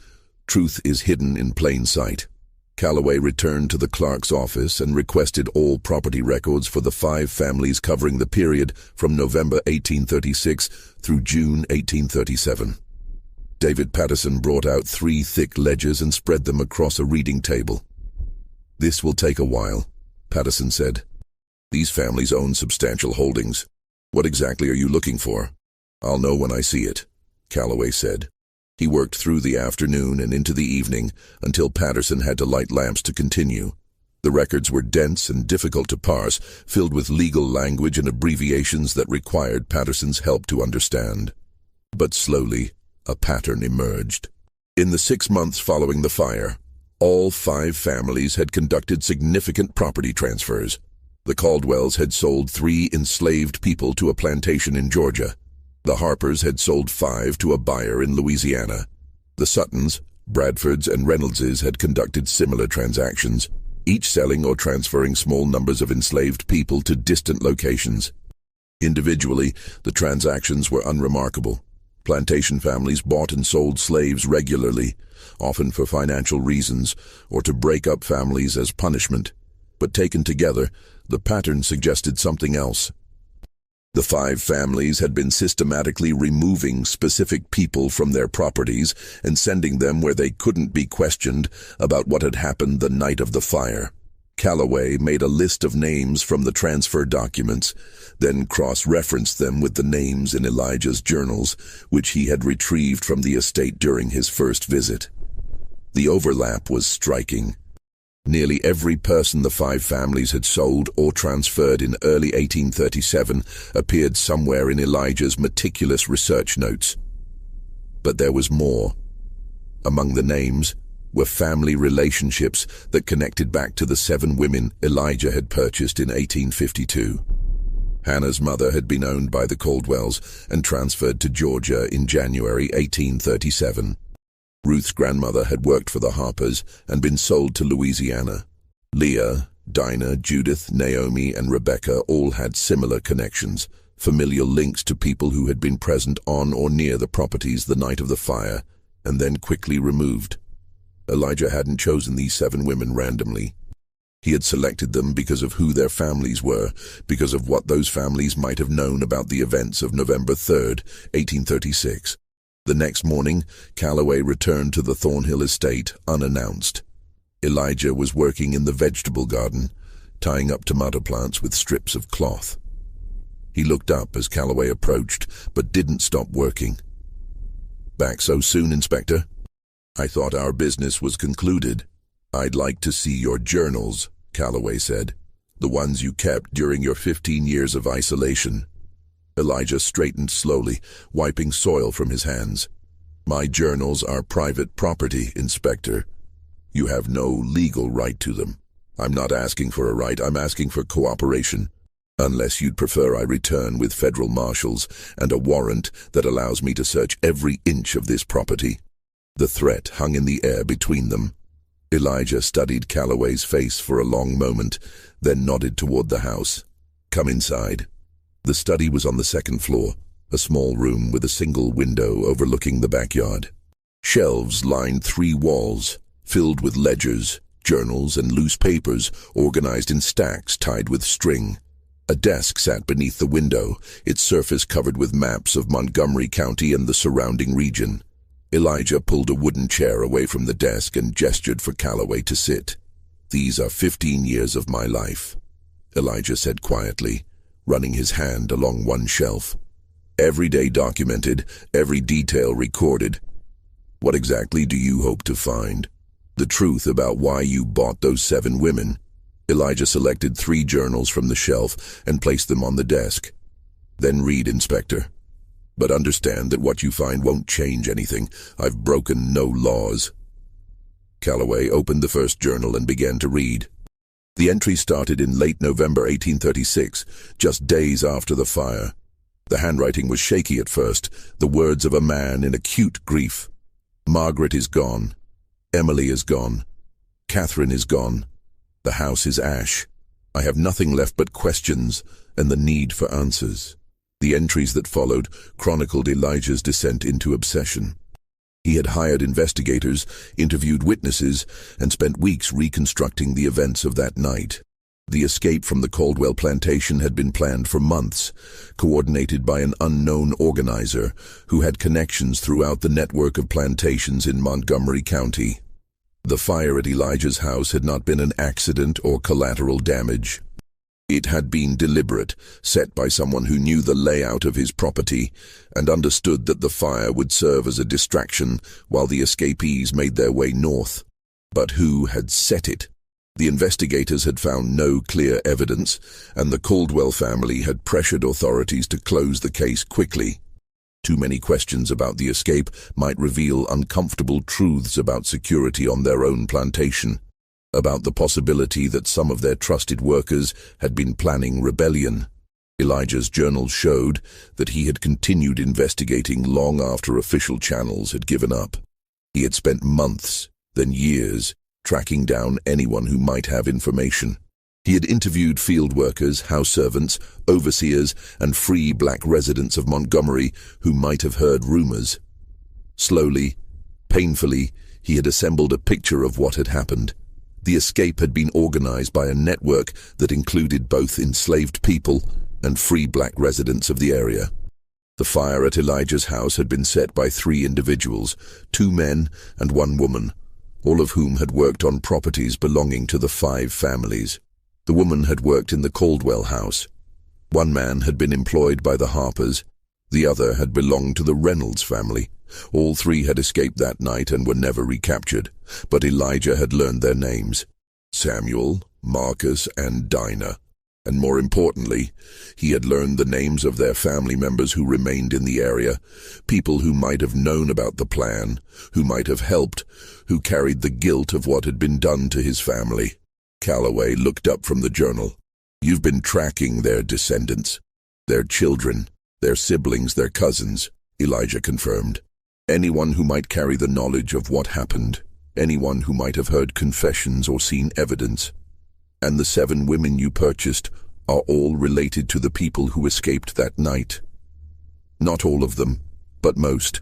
Truth is hidden in plain sight. Calloway returned to the clerk's office and requested all property records for the 5 families covering the period from November 1836 through June 1837. David Patterson brought out 3 thick ledgers and spread them across a reading table. "This will take a while," Patterson said. "These families own substantial holdings. What exactly are you looking for?" "I'll know when I see it," Calloway said. He worked through the afternoon and into the evening until Patterson had to light lamps to continue. The records were dense and difficult to parse, filled with legal language and abbreviations that required Patterson's help to understand. But slowly, a pattern emerged. In the 6 months following the fire, all 5 families had conducted significant property transfers. The Caldwells had sold 3 enslaved people to a plantation in Georgia. The Harpers had sold 5 to a buyer in Louisiana. The Suttons, Bradfords, and Reynoldses had conducted similar transactions, each selling or transferring small numbers of enslaved people to distant locations. Individually, the transactions were unremarkable. Plantation families bought and sold slaves regularly, often for financial reasons or to break up families as punishment. But taken together, the pattern suggested something else. The 5 families had been systematically removing specific people from their properties and sending them where they couldn't be questioned about what had happened the night of the fire. Calloway made a list of names from the transfer documents, then cross-referenced them with the names in Elijah's journals, which he had retrieved from the estate during his first visit. The overlap was striking. Nearly every person the 5 families had sold or transferred in early 1837 appeared somewhere in Elijah's meticulous research notes. But there was more. Among the names were family relationships that connected back to the 7 women Elijah had purchased in 1852. Hannah's mother had been owned by the Caldwells and transferred to Georgia in January 1837. Ruth's grandmother had worked for the Harpers and been sold to Louisiana. Leah, Dinah, Judith, Naomi, and Rebecca all had similar connections, familial links to people who had been present on or near the properties the night of the fire, and then quickly removed. Elijah hadn't chosen these 7 women randomly. He had selected them because of who their families were, because of what those families might have known about the events of November 3rd, 1836. The next morning, Calloway returned to the Thornhill estate unannounced. Elijah was working in the vegetable garden, tying up tomato plants with strips of cloth. He looked up as Calloway approached, but didn't stop working. "Back so soon, Inspector? I thought our business was concluded." "I'd like to see your journals," Calloway said. "The ones you kept during your 15 years of isolation." Elijah straightened slowly, wiping soil from his hands. "My journals are private property, Inspector. You have no legal right to them. I'm not asking for a right, I'm asking for cooperation. Unless you'd prefer I return with federal marshals and a warrant that allows me to search every inch of this property." The threat hung in the air between them. Elijah studied Calloway's face for a long moment, then nodded toward the house. "Come inside." The study was on the 2nd floor, a small room with a single window overlooking the backyard. Shelves lined 3 walls, filled with ledgers, journals, and loose papers organized in stacks tied with string. A desk sat beneath the window, its surface covered with maps of Montgomery County and the surrounding region. Elijah pulled a wooden chair away from the desk and gestured for Calloway to sit. "These are 15 years of my life," Elijah said quietly, running his hand along one shelf. Every day documented, every detail recorded. What exactly do you hope to find? The truth about why you bought those 7 women. Elijah selected 3 journals from the shelf and placed them on the desk. Then read, Inspector. But understand that what you find won't change anything. I've broken no laws. Calloway opened the first journal and began to read. The entry started in late November 1836, just days after the fire. The handwriting was shaky at first, the words of a man in acute grief. Margaret is gone. Emily is gone. Catherine is gone. The house is ash. I have nothing left but questions and the need for answers. The entries that followed chronicled Elijah's descent into obsession. He had hired investigators, interviewed witnesses, and spent weeks reconstructing the events of that night. The escape from the Caldwell plantation had been planned for months, coordinated by an unknown organizer who had connections throughout the network of plantations in Montgomery County. The fire at Elijah's house had not been an accident or collateral damage. It had been deliberate, set by someone who knew the layout of his property and understood that the fire would serve as a distraction while the escapees made their way north. But who had set it? The investigators had found no clear evidence, and the Caldwell family had pressured authorities to close the case quickly. Too many questions about the escape might reveal uncomfortable truths about security on their own plantation, about the possibility that some of their trusted workers had been planning rebellion. Elijah's journals showed that he had continued investigating long after official channels had given up. He had spent months, then years, tracking down anyone who might have information. He had interviewed field workers, house servants, overseers, and free black residents of Montgomery who might have heard rumors. Slowly, painfully, he had assembled a picture of what had happened. The escape had been organized by a network that included both enslaved people and free black residents of the area. The fire at Elijah's house had been set by 3 individuals, 2 men and 1 woman, all of whom had worked on properties belonging to the 5 families. The woman had worked in the Caldwell house. 1 man had been employed by the Harpers. The other had belonged to the Reynolds family. All 3 had escaped that night and were never recaptured, but Elijah had learned their names: Samuel, Marcus, and Dinah. And more importantly, he had learned the names of their family members who remained in the area, people who might have known about the plan, who might have helped, who carried the guilt of what had been done to his family. Calloway looked up from the journal. You've been tracking their descendants, their children, their siblings, their cousins, Elijah confirmed. Anyone who might carry the knowledge of what happened, anyone who might have heard confessions or seen evidence. And the 7 women you purchased are all related to the people who escaped that night. Not all of them, but most.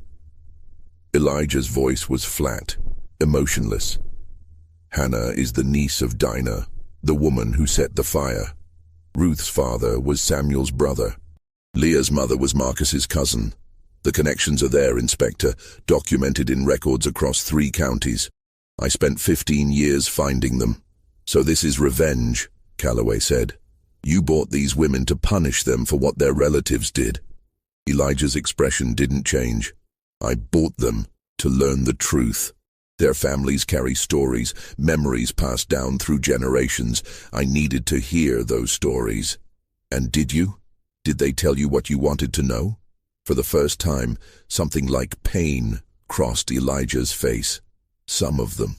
Elijah's voice was flat, emotionless. Hannah is the niece of Dinah, the woman who set the fire. Ruth's father was Samuel's brother. Leah's mother was Marcus's cousin. The connections are there, Inspector, documented in records across 3 counties. I spent 15 years finding them. So this is revenge, Calloway said. You bought these women to punish them for what their relatives did. Elijah's expression didn't change. I bought them to learn the truth. Their families carry stories, memories passed down through generations. I needed to hear those stories. And did you? Did they tell you what you wanted to know? For the first time, something like pain crossed Elijah's face. Some of them.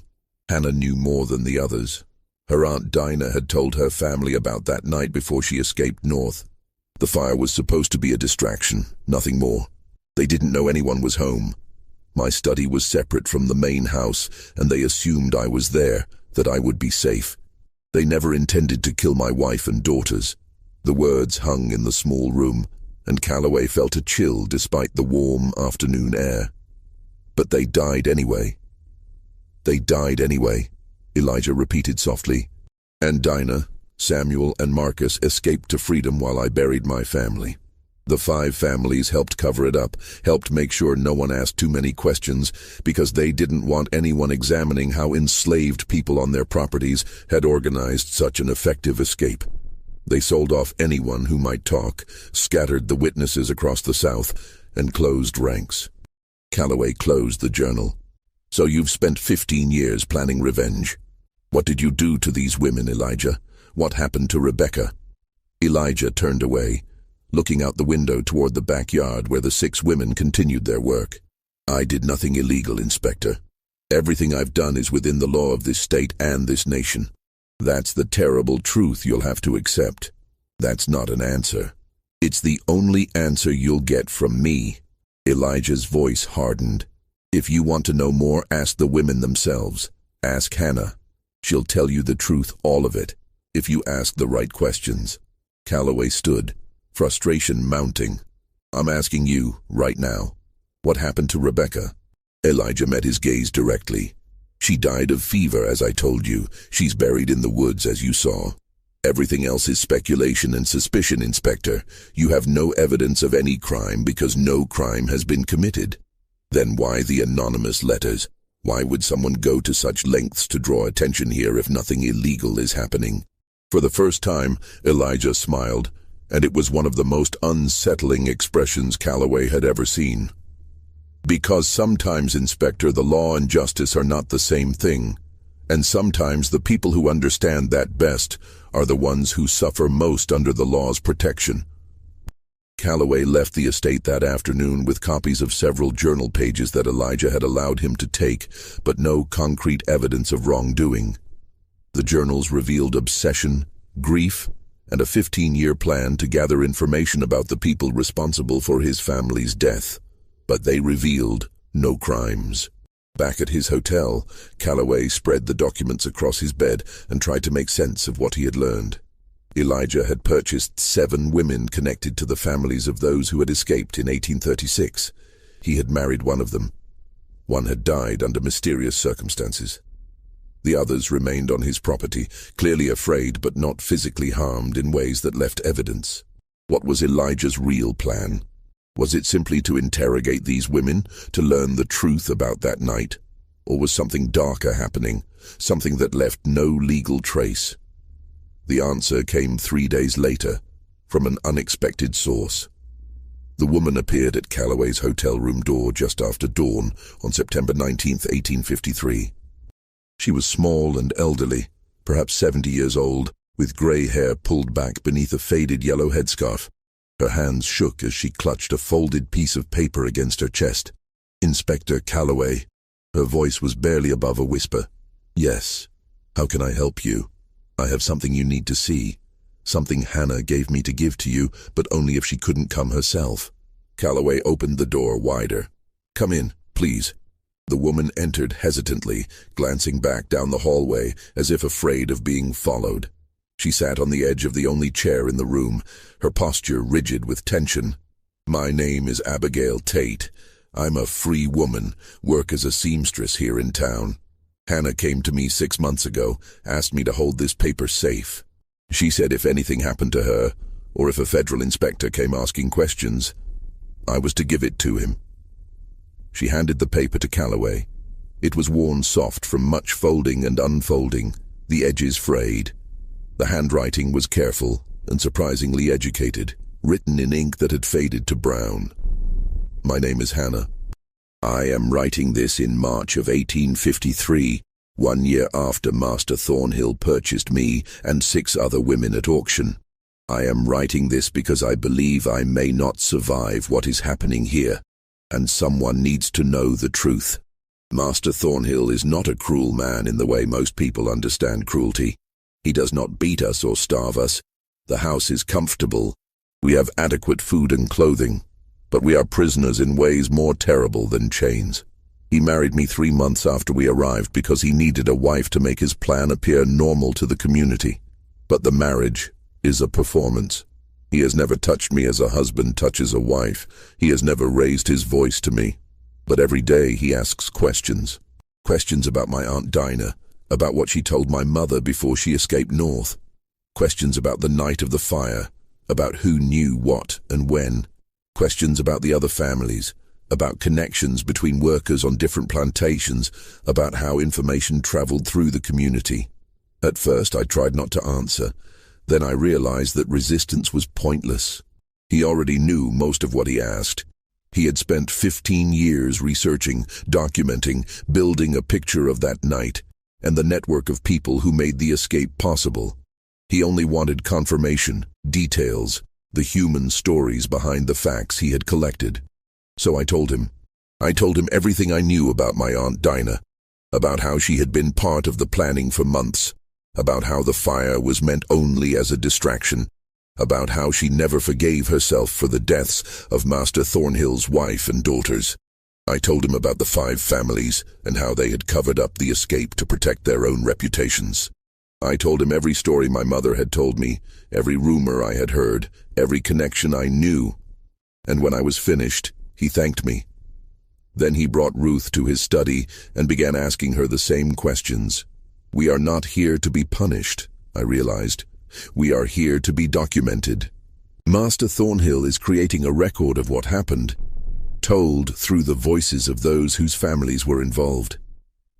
Hannah knew more than the others. Her Aunt Dinah had told her family about that night before she escaped north. The fire was supposed to be a distraction, nothing more. They didn't know anyone was home. My study was separate from the main house, and they assumed I was there, that I would be safe. They never intended to kill my wife and daughters. The words hung in the small room, and Calloway felt a chill despite the warm afternoon air. But they died anyway. They died anyway, Elijah repeated softly. And Dinah, Samuel, and Marcus escaped to freedom while I buried my family. The 5 families helped cover it up, helped make sure no one asked too many questions, because they didn't want anyone examining how enslaved people on their properties had organized such an effective escape. They sold off anyone who might talk, scattered the witnesses across the South, and closed ranks. Calloway closed the journal. So you've spent 15 years planning revenge. What did you do to these women, Elijah? What happened to Rebecca? Elijah turned away, looking out the window toward the backyard where the 6 women continued their work. I did nothing illegal, Inspector. Everything I've done is within the law of this state and this nation. That's the terrible truth you'll have to accept. That's not an answer. It's the only answer you'll get from me. Elijah's voice hardened. If you want to know more, ask the women themselves. Ask Hannah. She'll tell you the truth, all of it, if you ask the right questions. Calloway stood, frustration mounting. I'm asking you, right now, what happened to Rebecca? Elijah met his gaze directly. She died of fever, as I told you. She's buried in the woods, as you saw. Everything else is speculation and suspicion, Inspector. You have no evidence of any crime because no crime has been committed. Then why the anonymous letters? Why would someone go to such lengths to draw attention here if nothing illegal is happening? For the first time, Elijah smiled, and it was one of the most unsettling expressions Calloway had ever seen. Because sometimes, Inspector, the law and justice are not the same thing, and sometimes the people who understand that best are the ones who suffer most under the law's protection. Calloway left the estate that afternoon with copies of several journal pages that Elijah had allowed him to take, but no concrete evidence of wrongdoing. The journals revealed obsession, grief, and a 15-year plan to gather information about the people responsible for his family's death. But they revealed no crimes. Back at his hotel, Calloway spread the documents across his bed and tried to make sense of what he had learned. Elijah had purchased 7 women connected to the families of those who had escaped in 1836. He had married one of them. One had died under mysterious circumstances. The others remained on his property, clearly afraid but not physically harmed in ways that left evidence. What was Elijah's real plan? Was it simply to interrogate these women, to learn the truth about that night? Or was something darker happening, something that left no legal trace? The answer came 3 days later, from an unexpected source. The woman appeared at Calloway's hotel room door just after dawn on September 19, 1853. She was small and elderly, perhaps 70 years old, with grey hair pulled back beneath a faded yellow headscarf. Her hands shook as she clutched a folded piece of paper against her chest. Inspector Calloway. Her voice was barely above a whisper. Yes. How can I help you? I have something you need to see. Something Hannah gave me to give to you, but only if she couldn't come herself. Calloway opened the door wider. Come in, please. The woman entered hesitantly, glancing back down the hallway as if afraid of being followed. She sat on the edge of the only chair in the room, her posture rigid with tension. My name is Abigail Tate. I'm a free woman, work as a seamstress here in town. Hannah came to me 6 months ago, asked me to hold this paper safe. She said if anything happened to her, or if a federal inspector came asking questions, I was to give it to him. She handed the paper to Calloway. It was worn soft from much folding and unfolding, the edges frayed. The handwriting was careful and surprisingly educated, written in ink that had faded to brown. My name is Hannah. I am writing this in March of 1853, 1 year after Master Thornhill purchased me and 6 other women at auction. I am writing this because I believe I may not survive what is happening here, and someone needs to know the truth. Master Thornhill is not a cruel man in the way most people understand cruelty. He does not beat us or starve us. The house is comfortable. We have adequate food and clothing, but we are prisoners in ways more terrible than chains. He married me 3 months after we arrived because he needed a wife to make his plan appear normal to the community. But the marriage is a performance. He has never touched me as a husband touches a wife. He has never raised his voice to me. But every day he asks questions. Questions about my Aunt Dinah, about what she told my mother before she escaped north. Questions about the night of the fire, about who knew what and when. Questions about the other families, about connections between workers on different plantations, about how information traveled through the community. At first I tried not to answer. Then I realized that resistance was pointless. He already knew most of what he asked. He had spent 15 years researching, documenting, building a picture of that night, and the network of people who made the escape possible. He only wanted confirmation, details, the human stories behind the facts he had collected. So I told him. I told him everything I knew about my Aunt Dinah, about how she had been part of the planning for months, about how the fire was meant only as a distraction, about how she never forgave herself for the deaths of Master Thornhill's wife and daughters. I told him about the 5 families and how they had covered up the escape to protect their own reputations. I told him every story my mother had told me, every rumor I had heard, every connection I knew. And when I was finished, he thanked me. Then he brought Ruth to his study and began asking her the same questions. We are not here to be punished, I realized. We are here to be documented. Master Thornhill is creating a record of what happened, told through the voices of those whose families were involved.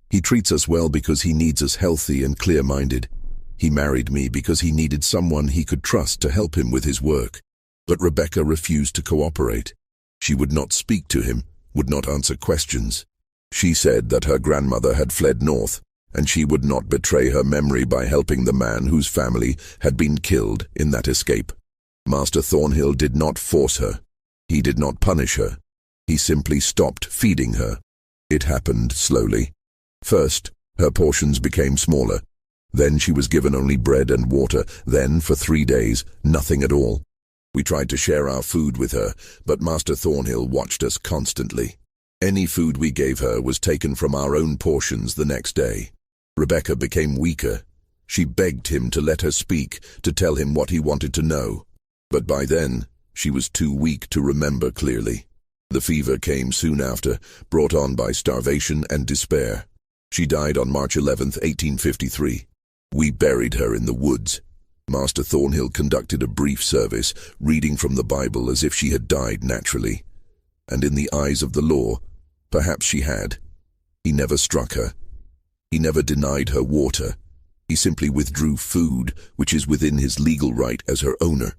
He treats us well because he needs us healthy and clear-minded. He married me because he needed someone he could trust to help him with his work. But Rebecca refused to cooperate. She would not speak to him, would not answer questions. She said that her grandmother had fled north, and she would not betray her memory by helping the man whose family had been killed in that escape. Master Thornhill did not force her. He did not punish her. He simply stopped feeding her. It happened slowly. First, her portions became smaller. Then she was given only bread and water. Then, for 3 days, nothing at all. We tried to share our food with her, but Master Thornhill watched us constantly. Any food we gave her was taken from our own portions the next day. Rebecca became weaker. She begged him to let her speak, to tell him what he wanted to know. But by then, she was too weak to remember clearly. The fever came soon after, brought on by starvation and despair. She died on March 11, 1853. We buried her in the woods. Master Thornhill conducted a brief service, reading from the Bible as if she had died naturally. And in the eyes of the law, perhaps she had. He never struck her. He never denied her water. He simply withdrew food, which is within his legal right as her owner.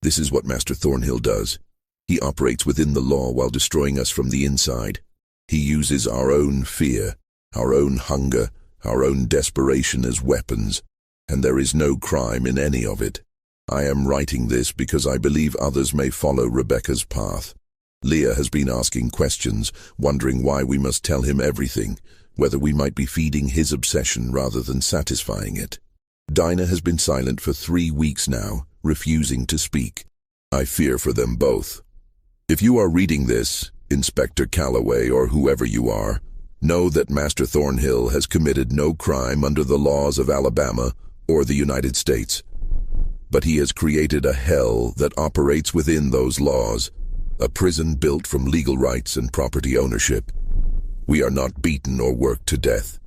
This is what Master Thornhill does. He operates within the law while destroying us from the inside. He uses our own fear, our own hunger, our own desperation as weapons, and there is no crime in any of it. I am writing this because I believe others may follow Rebecca's path. Leah has been asking questions, wondering why we must tell him everything, whether we might be feeding his obsession rather than satisfying it. Dinah has been silent for 3 weeks now, refusing to speak. I fear for them both. If you are reading this, Inspector Calloway or whoever you are, know that Master Thornhill has committed no crime under the laws of Alabama or the United States. But he has created a hell that operates within those laws, a prison built from legal rights and property ownership. We are not beaten or worked to death.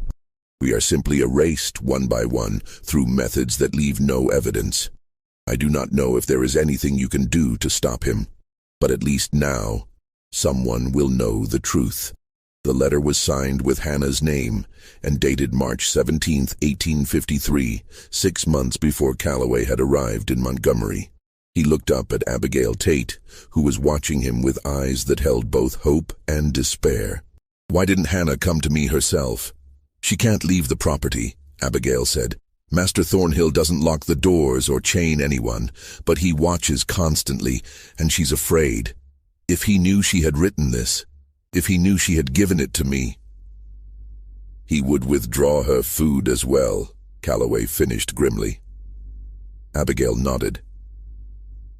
We are simply erased one by one through methods that leave no evidence. I do not know if there is anything you can do to stop him, but at least now, someone will know the truth. The letter was signed with Hannah's name and dated March 17, 1853, 6 months before Calloway had arrived in Montgomery. He looked up at Abigail Tate, who was watching him with eyes that held both hope and despair. "Why didn't Hannah come to me herself?" "She can't leave the property," Abigail said. "Master Thornhill doesn't lock the doors or chain anyone, but he watches constantly, and she's afraid. If he knew she had written this, if he knew she had given it to me..." "He would withdraw her food as well," Calloway finished grimly. Abigail nodded.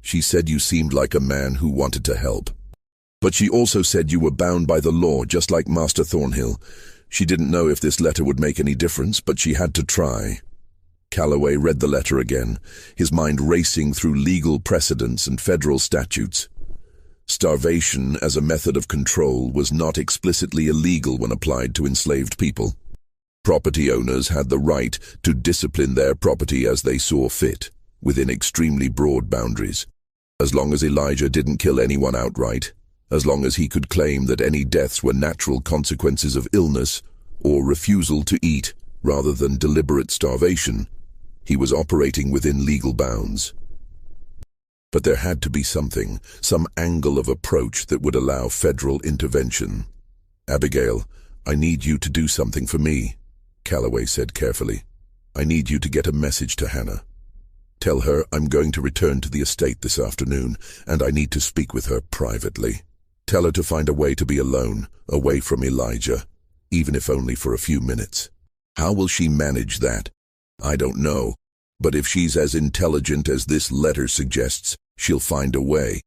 "She said you seemed like a man who wanted to help. But she also said you were bound by the law, just like Master Thornhill. She didn't know if this letter would make any difference, but she had to try." Calloway read the letter again, his mind racing through legal precedents and federal statutes. Starvation as a method of control was not explicitly illegal when applied to enslaved people. Property owners had the right to discipline their property as they saw fit, within extremely broad boundaries. As long as Elijah didn't kill anyone outright, as long as he could claim that any deaths were natural consequences of illness or refusal to eat rather than deliberate starvation, He was operating within legal bounds. But there had to be something, some angle of approach that would allow federal intervention. "Abigail, I need you to do something for me," Calloway said carefully. "I need you to get a message to Hannah. Tell her I'm going to return to the estate this afternoon, and I need to speak with her privately. Tell her to find a way to be alone, away from Elijah, even if only for a few minutes." How will she manage that? I don't know, but if she's as intelligent as this letter suggests, she'll find a way.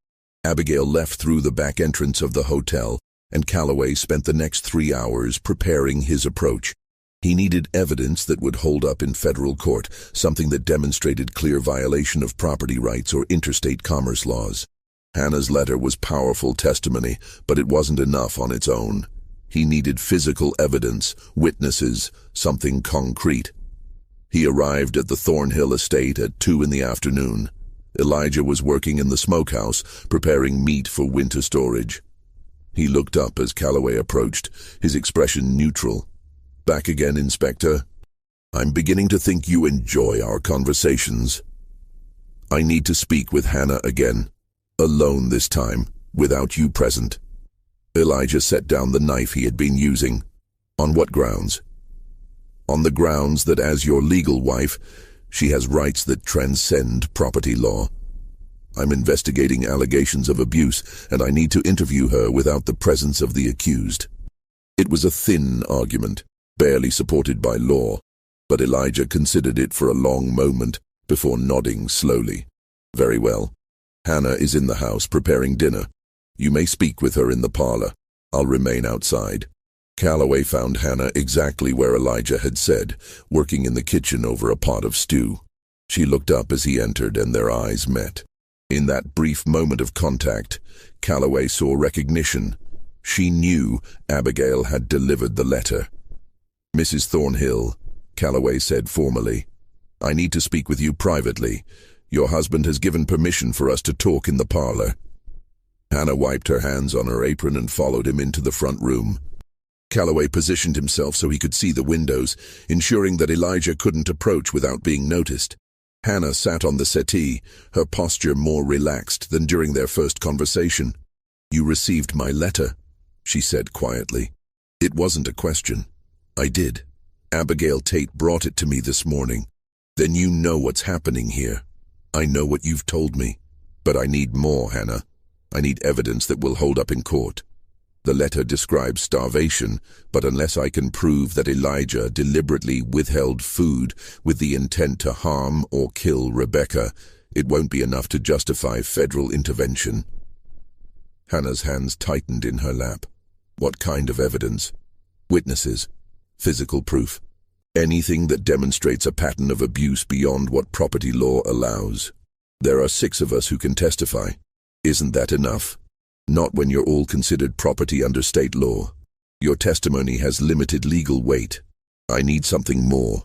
Abigail left through the back entrance of the hotel, and Calloway spent the next 3 hours preparing his approach. He needed evidence that would hold up in federal court, something that demonstrated clear violation of property rights or interstate commerce laws. Hannah's letter was powerful testimony, but it wasn't enough on its own. He needed physical evidence, witnesses, something concrete. He arrived at the Thornhill estate at 2 in the afternoon. Elijah was working in the smokehouse, preparing meat for winter storage. He looked up as Calloway approached, his expression neutral. "Back again, Inspector? I'm beginning to think you enjoy our conversations. I need to speak with Hannah again, alone this time, without you present." Elijah set down the knife he had been using. "On what grounds?" "On the grounds that as your legal wife, she has rights that transcend property law. I'm investigating allegations of abuse, and I need to interview her without the presence of the accused." It was a thin argument, barely supported by law, but Elijah considered it for a long moment before nodding slowly. "Very well. Hannah is in the house preparing dinner. You may speak with her in the parlor. I'll remain outside." Calloway found Hannah exactly where Elijah had said, working in the kitchen over a pot of stew. She looked up as he entered, and their eyes met. In that brief moment of contact, Calloway saw recognition. She knew Abigail had delivered the letter. "Mrs. Thornhill," Calloway said formally, "I need to speak with you privately. Your husband has given permission for us to talk in the parlor." Hannah wiped her hands on her apron and followed him into the front room. Calloway positioned himself so he could see the windows, ensuring that Elijah couldn't approach without being noticed. Hannah sat on the settee, her posture more relaxed than during their first conversation. "You received my letter," she said quietly. "It wasn't a question. I did. Abigail Tate brought it to me this morning. Then you know what's happening here. I know what you've told me. But I need more, Hannah. I need evidence that will hold up in court. The letter describes starvation, but unless I can prove that Elijah deliberately withheld food with the intent to harm or kill Rebecca, it won't be enough to justify federal intervention." Hannah's hands tightened in her lap. "What kind of evidence?" "Witnesses. Physical proof. Anything that demonstrates a pattern of abuse beyond what property law allows. There are 6 of us who can testify. Isn't that enough? Not when you're all considered property under state law. Your testimony has limited legal weight. I need something more."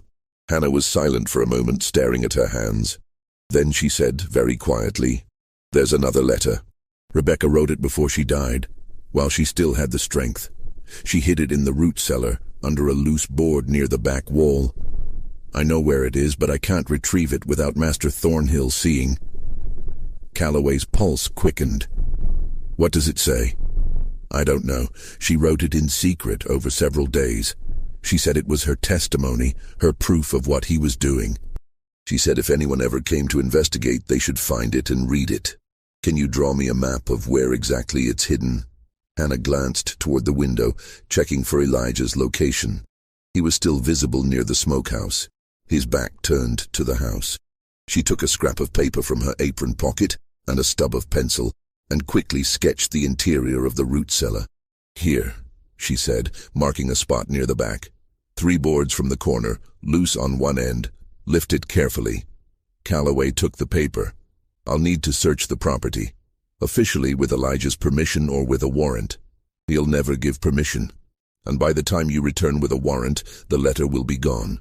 Hannah was silent for a moment, staring at her hands. Then she said, very quietly, "There's another letter. Rebecca wrote it before she died, while she still had the strength. She hid it in the root cellar, under a loose board near the back wall. I know where it is, but I can't retrieve it without Master Thornhill seeing." Calloway's pulse quickened. "What does it say?" "I don't know. She wrote it in secret over several days. She said it was her testimony, her proof of what he was doing. She said if anyone ever came to investigate, they should find it and read it. Can you draw me a map of where exactly it's hidden?" Hannah glanced toward the window, checking for Elijah's location. He was still visible near the smokehouse, his back turned to the house. She took a scrap of paper from her apron pocket and a stub of pencil, and quickly sketched the interior of the root cellar. "Here," she said, marking a spot near the back. 3 boards from the corner, loose on one end. Lift it carefully." Calloway took the paper. "I'll need to search the property. Officially with Elijah's permission or with a warrant. He'll never give permission. And by the time you return with a warrant, the letter will be gone.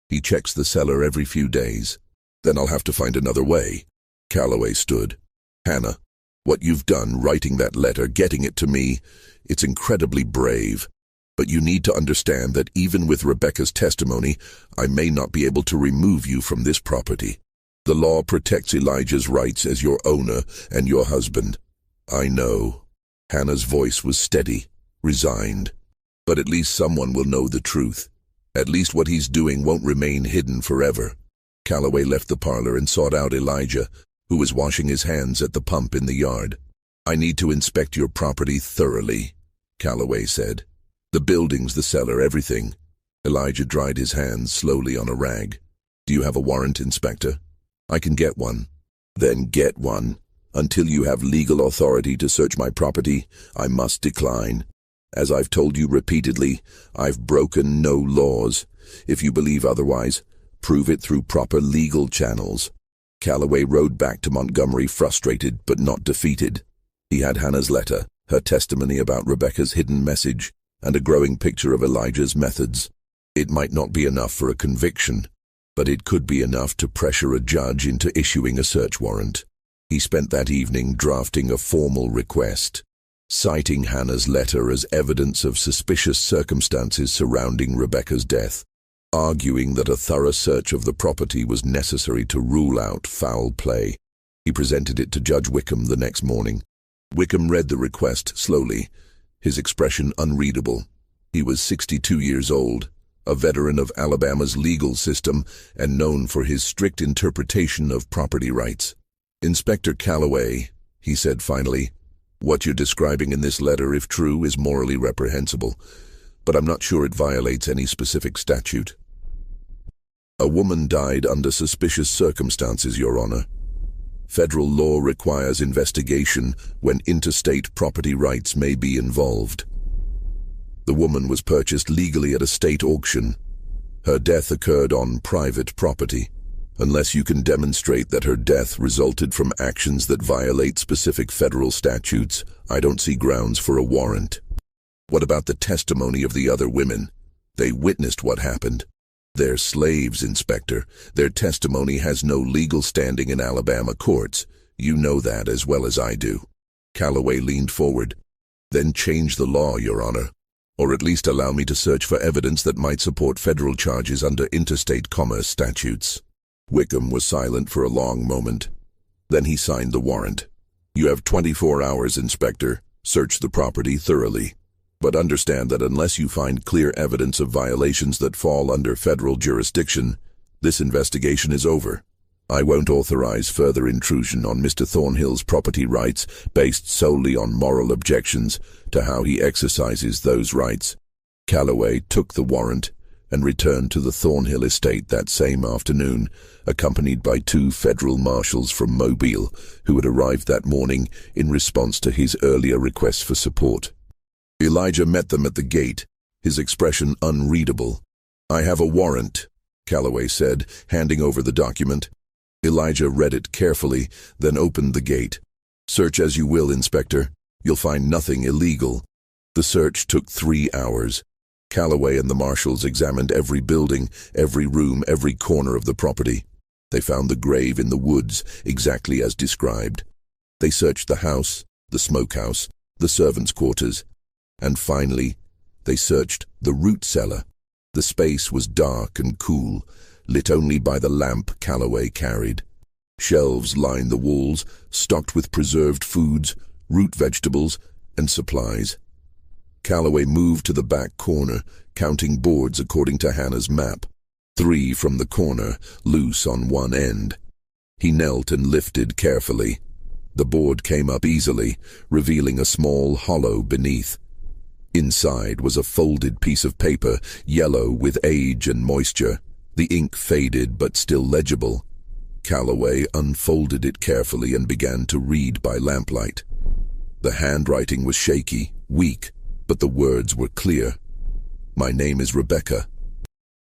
He checks the cellar every few days. Then I'll have to find another way." Calloway stood. "Hannah, what you've done, writing that letter, getting it to me, it's incredibly brave. But you need to understand that even with Rebecca's testimony, I may not be able to remove you from this property. The law protects Elijah's rights as your owner and your husband. I know. Hannah's voice was steady, resigned. But at least someone will know the truth. At least what he's doing won't remain hidden forever. Calloway left the parlor and sought out Elijah, who was washing his hands at the pump in the yard. I need to inspect your property thoroughly, Calloway said. The buildings, the cellar, everything. Elijah dried his hands slowly on a rag. Do you have a warrant, Inspector? I can get one. Then get one. Until you have legal authority to search my property, I must decline. As I've told you repeatedly, I've broken no laws. If you believe otherwise, prove it through proper legal channels. Calloway rode back to Montgomery frustrated but not defeated. He had Hannah's letter, her testimony about Rebecca's hidden message, and a growing picture of Elijah's methods. It might not be enough for a conviction, but it could be enough to pressure a judge into issuing a search warrant. He spent that evening drafting a formal request, citing Hannah's letter as evidence of suspicious circumstances surrounding Rebecca's death, arguing that a thorough search of the property was necessary to rule out foul play. He presented it to Judge Wickham the next morning. Wickham read the request slowly, his expression unreadable. He was 62 years old, a veteran of Alabama's legal system and known for his strict interpretation of property rights. Inspector Calloway, he said finally, what you're describing in this letter, if true, is morally reprehensible, but I'm not sure it violates any specific statute. A woman died under suspicious circumstances, Your Honor. Federal law requires investigation when interstate property rights may be involved. The woman was purchased legally at a state auction. Her death occurred on private property. Unless you can demonstrate that her death resulted from actions that violate specific federal statutes, I don't see grounds for a warrant. What about the testimony of the other women? They witnessed what happened. They're slaves, Inspector. Their testimony has no legal standing in Alabama courts. You know that as well as I do. Calloway leaned forward. Then change the law, Your Honor, or at least allow me to search for evidence that might support federal charges under interstate commerce statutes. Wickham was silent for a long moment. Then he signed the warrant. You have 24 hours, Inspector. Search the property thoroughly. But understand that unless you find clear evidence of violations that fall under federal jurisdiction, this investigation is over. I won't authorize further intrusion on Mr. Thornhill's property rights based solely on moral objections to how he exercises those rights. Calloway took the warrant and returned to the Thornhill estate that same afternoon, accompanied by 2 federal marshals from Mobile, who had arrived that morning in response to his earlier request for support. Elijah met them at the gate, his expression unreadable. I have a warrant, Calloway said, handing over the document. Elijah read it carefully, then opened the gate. Search as you will, Inspector. You'll find nothing illegal. The search took 3 hours. Calloway and the marshals examined every building, every room, every corner of the property. They found the grave in the woods, exactly as described. They searched the house, the smokehouse, the servants' quarters, and finally, they searched the root cellar. The space was dark and cool, lit only by the lamp Calloway carried. Shelves lined the walls, stocked with preserved foods, root vegetables, and supplies. Calloway moved to the back corner, counting boards according to Hannah's map. 3 from the corner, loose on one end. He knelt and lifted carefully. The board came up easily, revealing a small hollow beneath. Inside was a folded piece of paper, yellow with age and moisture, the ink faded but still legible. Calloway unfolded it carefully and began to read by lamplight. The handwriting was shaky, weak, but the words were clear. My name is Rebecca.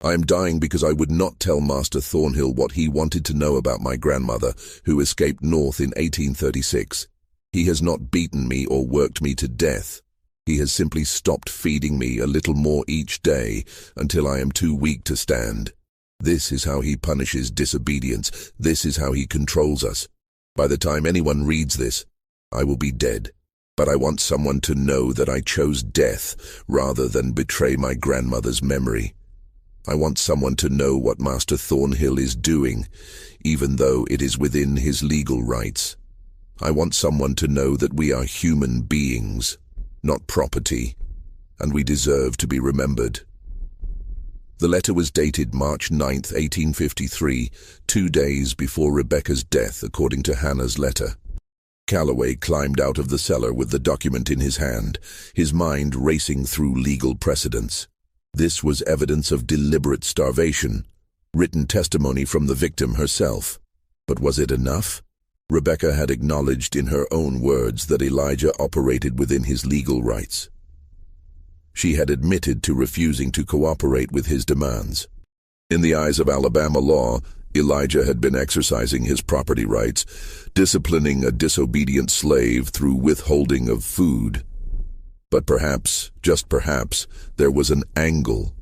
I am dying because I would not tell Master Thornhill what he wanted to know about my grandmother, who escaped north in 1836. He has not beaten me or worked me to death. He has simply stopped feeding me a little more each day until I am too weak to stand. This is how he punishes disobedience. This is how he controls us. By the time anyone reads this, I will be dead. But I want someone to know that I chose death rather than betray my grandmother's memory. I want someone to know what Master Thornhill is doing, even though it is within his legal rights. I want someone to know that we are human beings, not property, and we deserve to be remembered. The letter was dated March 9, 1853, 2 days before Rebecca's death, according to Hannah's letter. Calloway climbed out of the cellar with the document in his hand, his mind racing through legal precedents. This was evidence of deliberate starvation, written testimony from the victim herself. But was it enough? Rebecca had acknowledged in her own words that Elijah operated within his legal rights. She had admitted to refusing to cooperate with his demands. In the eyes of Alabama law, Elijah had been exercising his property rights, disciplining a disobedient slave through withholding of food. But perhaps, just perhaps, there was an angle.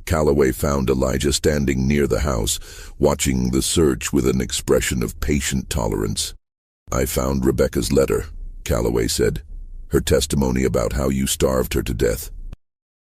Calloway found Elijah standing near the house, watching the search with an expression of patient tolerance. "I found Rebecca's letter," Calloway said. "Her testimony about how you starved her to death."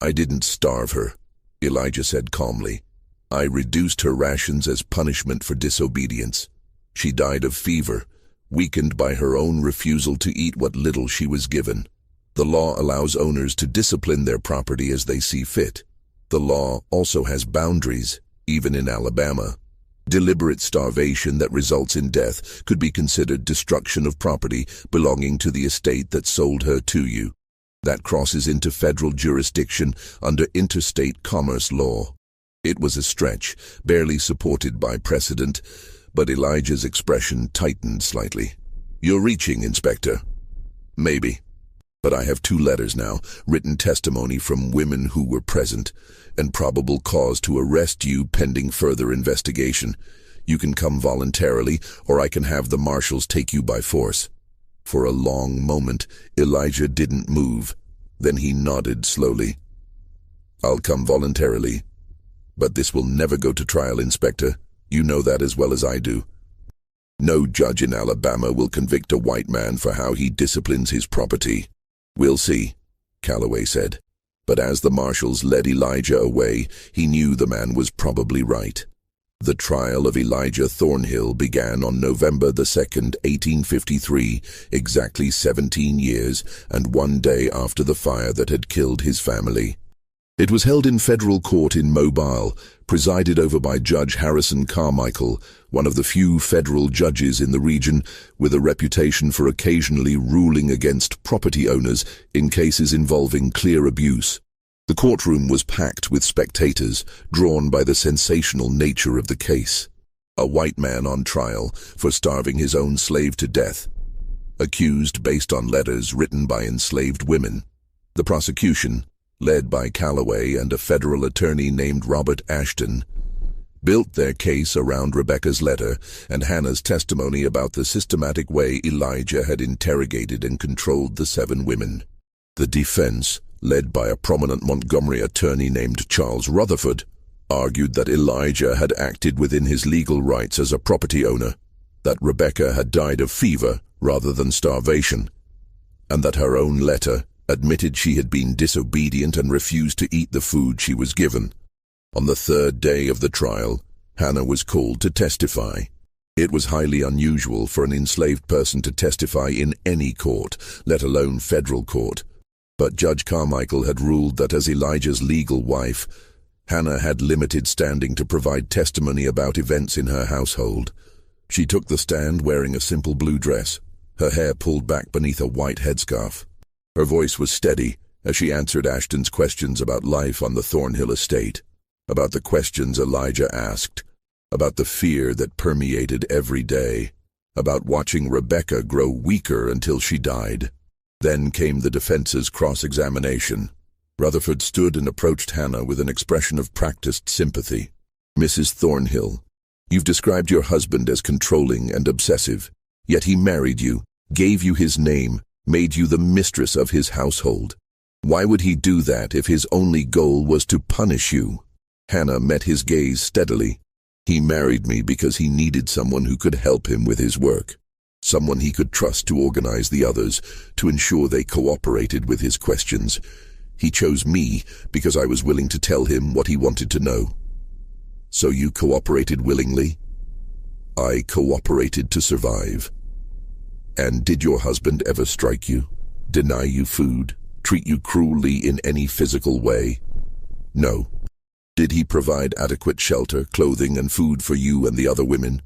"I didn't starve her," Elijah said calmly. "I reduced her rations as punishment for disobedience. She died of fever, weakened by her own refusal to eat what little she was given. The law allows owners to discipline their property as they see fit. The law also has boundaries, even in Alabama. Deliberate starvation that results in death could be considered destruction of property belonging to the estate that sold her to you. That crosses into federal jurisdiction under interstate commerce law." It was a stretch, barely supported by precedent, but Elijah's expression tightened slightly. "You're reaching, Inspector." "Maybe. But I have 2 letters now, written testimony from women who were present, and probable cause to arrest you pending further investigation. You can come voluntarily, or I can have the marshals take you by force." For a long moment, Elijah didn't move. Then he nodded slowly. "I'll come voluntarily. But this will never go to trial, Inspector. You know that as well as I do. No judge in Alabama will convict a white man for how he disciplines his property." "We'll see," Calloway said. But as the marshals led Elijah away, he knew the man was probably right. The trial of Elijah Thornhill began on November the 2nd, 1853, exactly 17 years and 1 day after the fire that had killed his family. It was held in federal court in Mobile, presided over by Judge Harrison Carmichael, one of the few federal judges in the region with a reputation for occasionally ruling against property owners in cases involving clear abuse. The courtroom was packed with spectators, drawn by the sensational nature of the case. A white man on trial for starving his own slave to death, accused based on letters written by enslaved women. The prosecution, led by Calloway and a federal attorney named Robert Ashton, built their case around Rebecca's letter and Hannah's testimony about the systematic way Elijah had interrogated and controlled the 7 women. The defense, led by a prominent Montgomery attorney named Charles Rutherford, argued that Elijah had acted within his legal rights as a property owner, that Rebecca had died of fever rather than starvation, and that her own letter admitted she had been disobedient and refused to eat the food she was given. On the 3rd day of the trial, Hannah was called to testify. It was highly unusual for an enslaved person to testify in any court, let alone federal court. But Judge Carmichael had ruled that as Elijah's legal wife, Hannah had limited standing to provide testimony about events in her household. She took the stand wearing a simple blue dress, her hair pulled back beneath a white headscarf. Her voice was steady as she answered Ashton's questions about life on the Thornhill estate, about the questions Elijah asked, about the fear that permeated every day, about watching Rebecca grow weaker until she died. Then came the defense's cross-examination. Rutherford stood and approached Hannah with an expression of practiced sympathy. "Mrs. Thornhill, you've described your husband as controlling and obsessive, yet he married you, gave you his name, made you the mistress of his household. Why would he do that if his only goal was to punish you?" Hannah met his gaze steadily. "He married me because he needed someone who could help him with his work. someone he could trust to organize the others, to ensure they cooperated with his questions. He chose me because I was willing to tell him what he wanted to know. So you cooperated willingly? I cooperated to survive. And did your husband ever strike you, deny you food, treat you cruelly in any physical way? No. Did he provide adequate shelter, clothing, and food for you and the other women?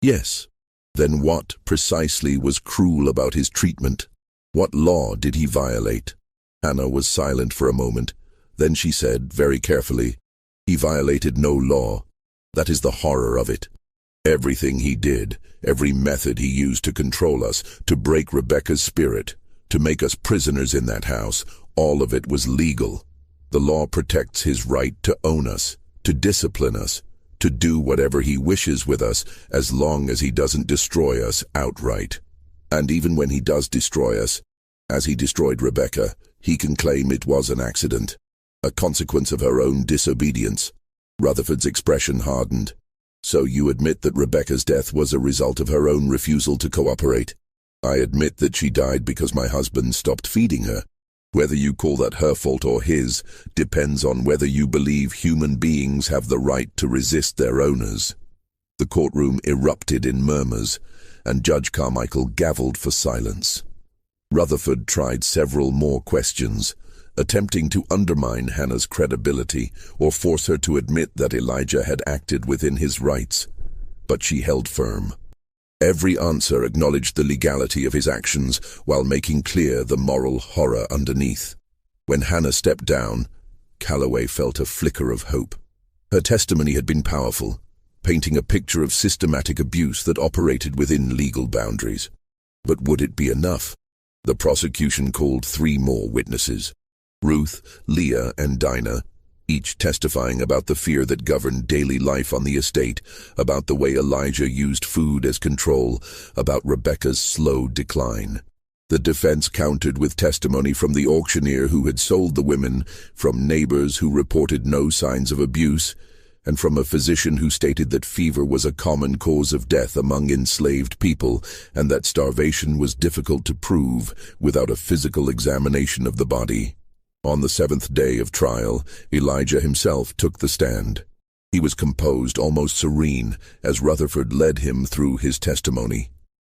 Yes. Then what precisely was cruel about his treatment? What law did he violate? Hannah was silent for a moment. Then she said, very carefully, he violated no law. That is the horror of it. Everything he did, every method he used to control us, to break Rebecca's spirit, to make us prisoners in that house, all of it was legal. The law protects his right to own us, to discipline us, to do whatever he wishes with us, as long as he doesn't destroy us outright. And even when he does destroy us, as he destroyed Rebecca, he can claim it was an accident, a consequence of her own disobedience. Rutherford's expression hardened. So you admit that Rebecca's death was a result of her own refusal to cooperate? I admit that she died because my husband stopped feeding her. Whether you call that her fault or his depends on whether you believe human beings have the right to resist their owners. The courtroom erupted in murmurs, and Judge Carmichael gavelled for silence. Rutherford tried several more questions, attempting to undermine Hannah's credibility or force her to admit that Elijah had acted within his rights. But she held firm. Every answer acknowledged the legality of his actions while making clear the moral horror underneath. When Hannah stepped down, Calloway felt a flicker of hope. Her testimony had been powerful, painting a picture of systematic abuse that operated within legal boundaries. But would it be enough? The prosecution called 3 more witnesses. Ruth, Leah, and Dinah, each testifying about the fear that governed daily life on the estate, about the way Elijah used food as control, about Rebecca's slow decline. The defense countered with testimony from the auctioneer who had sold the women, from neighbors who reported no signs of abuse, and from a physician who stated that fever was a common cause of death among enslaved people, and that starvation was difficult to prove without a physical examination of the body. On the 7th day of trial, Elijah himself took the stand. He was composed, almost serene, as Rutherford led him through his testimony.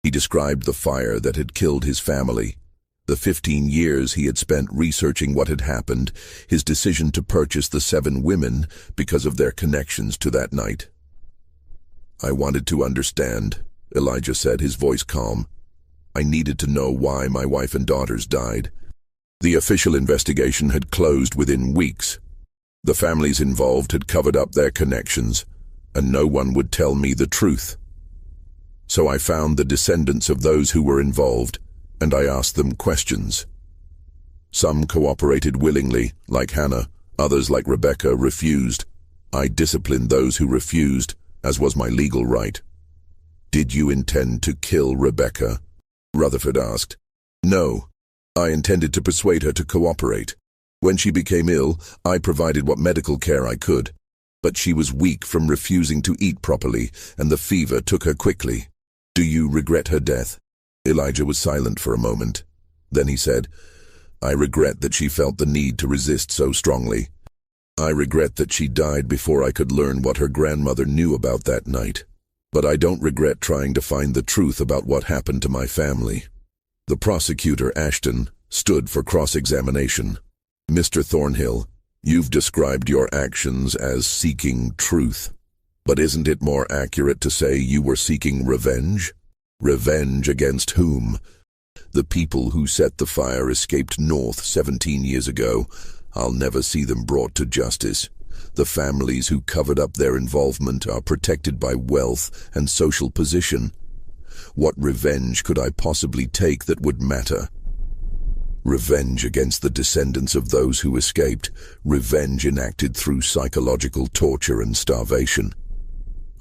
He described the fire that had killed his family, the 15 years he had spent researching what had happened, his decision to purchase the 7 women because of their connections to that night. I wanted to understand, Elijah said, his voice calm. I needed to know why my wife and daughters died. The official investigation had closed within weeks. The families involved had covered up their connections, and no one would tell me the truth. So I found the descendants of those who were involved, and I asked them questions. Some cooperated willingly, like Hannah. Others, like Rebecca, refused. I disciplined those who refused, as was my legal right. Did you intend to kill Rebecca? Rutherford asked. No. I intended to persuade her to cooperate. When she became ill, I provided what medical care I could. But she was weak from refusing to eat properly, and the fever took her quickly. Do you regret her death? Elijah was silent for a moment. Then he said, I regret that she felt the need to resist so strongly. I regret that she died before I could learn what her grandmother knew about that night. But I don't regret trying to find the truth about what happened to my family. The prosecutor, Ashton, stood for cross-examination. Mr. Thornhill, you've described your actions as seeking truth. But isn't it more accurate to say you were seeking revenge? Revenge against whom? The people who set the fire escaped north 17 years ago. I'll never see them brought to justice. The families who covered up their involvement are protected by wealth and social position. What revenge could I possibly take that would matter? Revenge against the descendants of those who escaped, revenge enacted through psychological torture and starvation.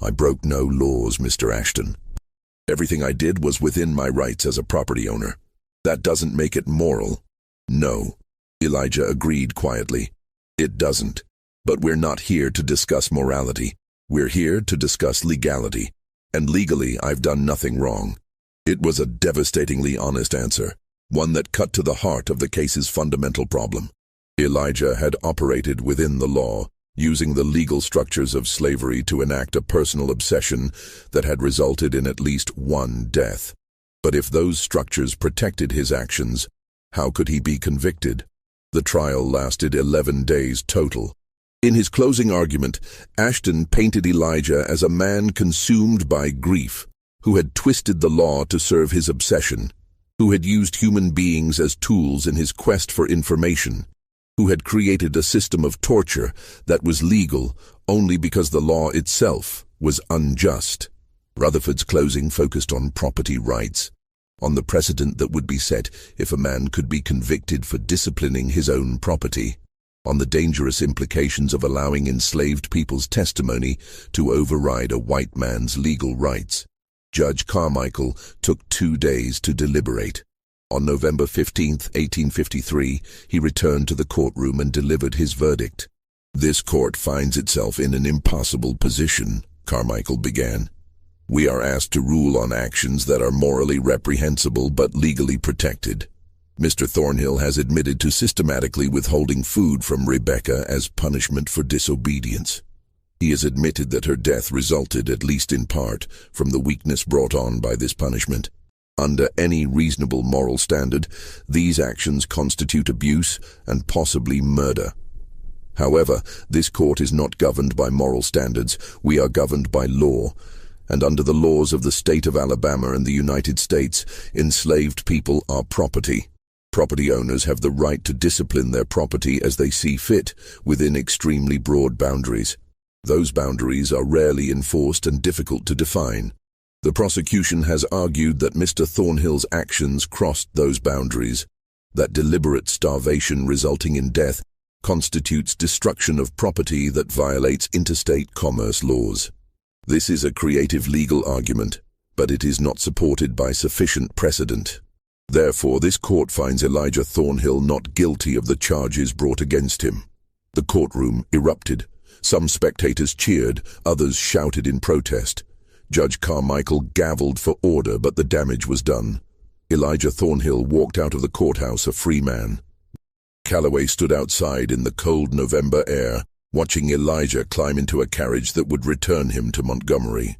I broke no laws, Mr. Ashton. Everything I did was within my rights as a property owner. That doesn't make it moral. No, Elijah agreed quietly. It doesn't. But we're not here to discuss morality. We're here to discuss legality. And legally, I've done nothing wrong. It was a devastatingly honest answer, one that cut to the heart of the case's fundamental problem. Elijah had operated within the law, using the legal structures of slavery to enact a personal obsession that had resulted in at least one death. But if those structures protected his actions, how could he be convicted? The trial lasted 11 days total. In his closing argument, Ashton painted Elijah as a man consumed by grief, who had twisted the law to serve his obsession, who had used human beings as tools in his quest for information, who had created a system of torture that was legal only because the law itself was unjust. Rutherford's closing focused on property rights, on the precedent that would be set if a man could be convicted for disciplining his own property, on the dangerous implications of allowing enslaved people's testimony to override a white man's legal rights. Judge Carmichael took 2 days to deliberate. On November 15, 1853, he returned to the courtroom and delivered his verdict. "This court finds itself in an impossible position," Carmichael began. "We are asked to rule on actions that are morally reprehensible but legally protected. Mr. Thornhill has admitted to systematically withholding food from Rebecca as punishment for disobedience. He has admitted that her death resulted, at least in part, from the weakness brought on by this punishment. Under any reasonable moral standard, these actions constitute abuse and possibly murder. However, this court is not governed by moral standards. We are governed by law, and under the laws of the state of Alabama and the United States, enslaved people are property. Property owners have the right to discipline their property as they see fit, within extremely broad boundaries. Those boundaries are rarely enforced and difficult to define. The prosecution has argued that Mr. Thornhill's actions crossed those boundaries, that deliberate starvation resulting in death constitutes destruction of property that violates interstate commerce laws. This is a creative legal argument, but it is not supported by sufficient precedent. Therefore, this court finds Elijah Thornhill not guilty of the charges brought against him." The courtroom erupted. Some spectators cheered, others shouted in protest. Judge Carmichael gavelled for order, but the damage was done. Elijah Thornhill walked out of the courthouse a free man. Calloway stood outside in the cold November air, watching Elijah climb into a carriage that would return him to Montgomery.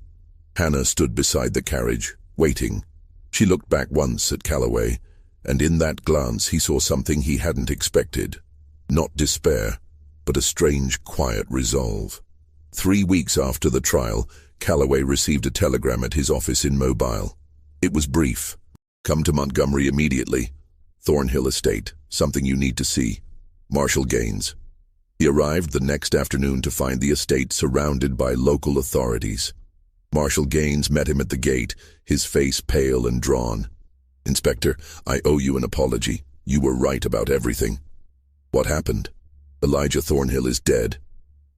Hannah stood beside the carriage, waiting. She looked back once at Calloway, and in that glance he saw something he hadn't expected. Not despair, but a strange, quiet resolve. 3 weeks after the trial, Calloway received a telegram at his office in Mobile. It was brief. "Come to Montgomery immediately. Thornhill Estate. Something you need to see. Marshal Gaines." He arrived the next afternoon to find the estate surrounded by local authorities. Marshal Gaines met him at the gate, his face pale and drawn. "Inspector, I owe you an apology. You were right about everything." "What happened?" "Elijah Thornhill is dead.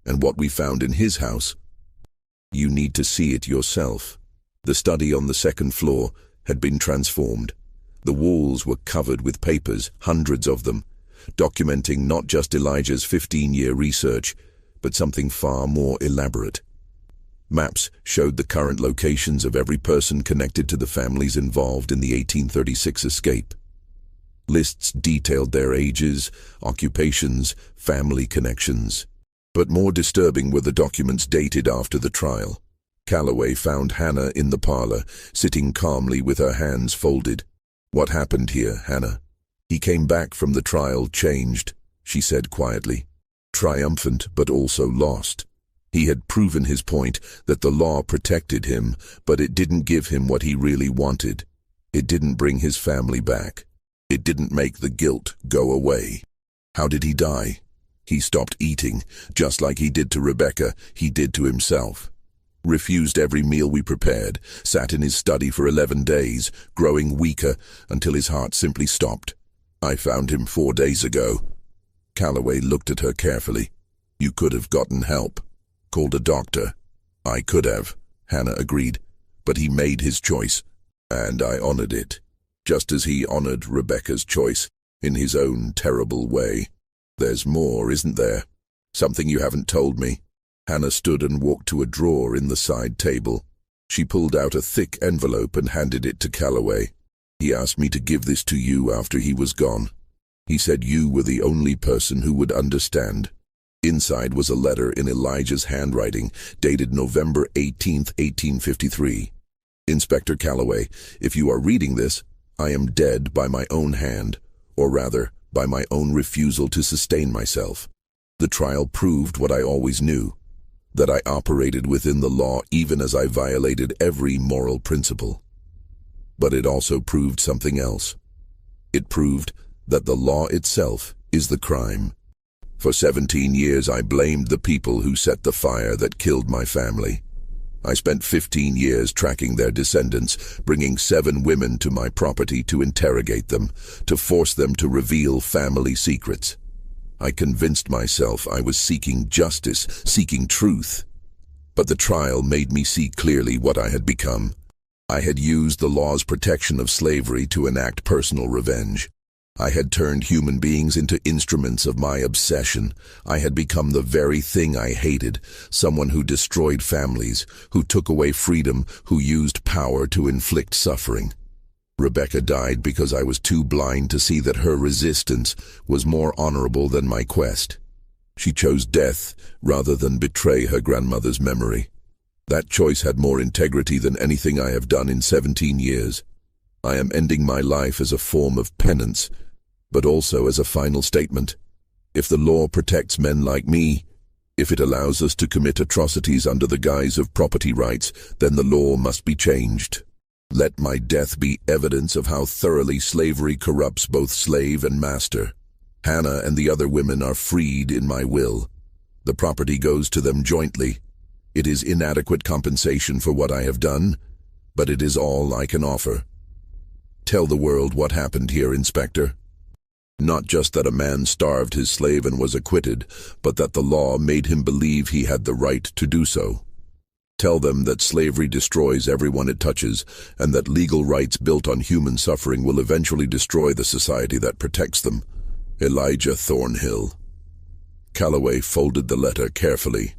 And what we found in his house—" "You need to see it yourself." The study on the second floor had been transformed. The walls were covered with papers, hundreds of them, documenting not just Elijah's 15-year research, but something far more elaborate. Maps showed the current locations of every person connected to the families involved in the 1836 escape. Lists detailed their ages, occupations, family connections. But more disturbing were the documents dated after the trial. Calloway found Hannah in the parlor, sitting calmly with her hands folded. "What happened here, Hannah?" "He came back from the trial changed," she said quietly. "Triumphant, but also lost. He had proven his point that the law protected him, but it didn't give him what he really wanted. It didn't bring his family back. It didn't make the guilt go away." "How did he die?" "He stopped eating, just like he did to Rebecca, he did to himself. Refused every meal we prepared, sat in his study for 11 days, growing weaker until his heart simply stopped. I found him 4 days ago." Calloway looked at her carefully. "You could have gotten help. Called a doctor." "I could have," Hannah agreed, "but he made his choice, and I honored it, just as he honored Rebecca's choice, in his own terrible way. There's more, isn't there? Something you haven't told me." Hannah stood and walked to a drawer in the side table. She pulled out a thick envelope and handed it to Calloway. "He asked me to give this to you after he was gone. He said you were the only person who would understand." Inside was a letter in Elijah's handwriting, dated November 18th, 1853. "Inspector Calloway, if you are reading this, I am dead by my own hand, or rather, by my own refusal to sustain myself. The trial proved what I always knew, that I operated within the law even as I violated every moral principle. But it also proved something else. It proved that the law itself is the crime. For 17 years I blamed the people who set the fire that killed my family. I spent 15 years tracking their descendants, bringing 7 women to my property to interrogate them, to force them to reveal family secrets. I convinced myself I was seeking justice, seeking truth. But the trial made me see clearly what I had become. I had used the law's protection of slavery to enact personal revenge. I had turned human beings into instruments of my obsession. I had become the very thing I hated, someone who destroyed families, who took away freedom, who used power to inflict suffering. Rebecca died because I was too blind to see that her resistance was more honorable than my quest. She chose death rather than betray her grandmother's memory. That choice had more integrity than anything I have done in 17 years. I am ending my life as a form of penance, but also as a final statement. If the law protects men like me, if it allows us to commit atrocities under the guise of property rights, then the law must be changed. Let my death be evidence of how thoroughly slavery corrupts both slave and master. Hannah and the other women are freed in my will. The property goes to them jointly. It is inadequate compensation for what I have done, but it is all I can offer. Tell the world what happened here, Inspector. Not just that a man starved his slave and was acquitted, but that the law made him believe he had the right to do so. Tell them that slavery destroys everyone it touches, and that legal rights built on human suffering will eventually destroy the society that protects them. Elijah Thornhill. Calloway folded the letter carefully.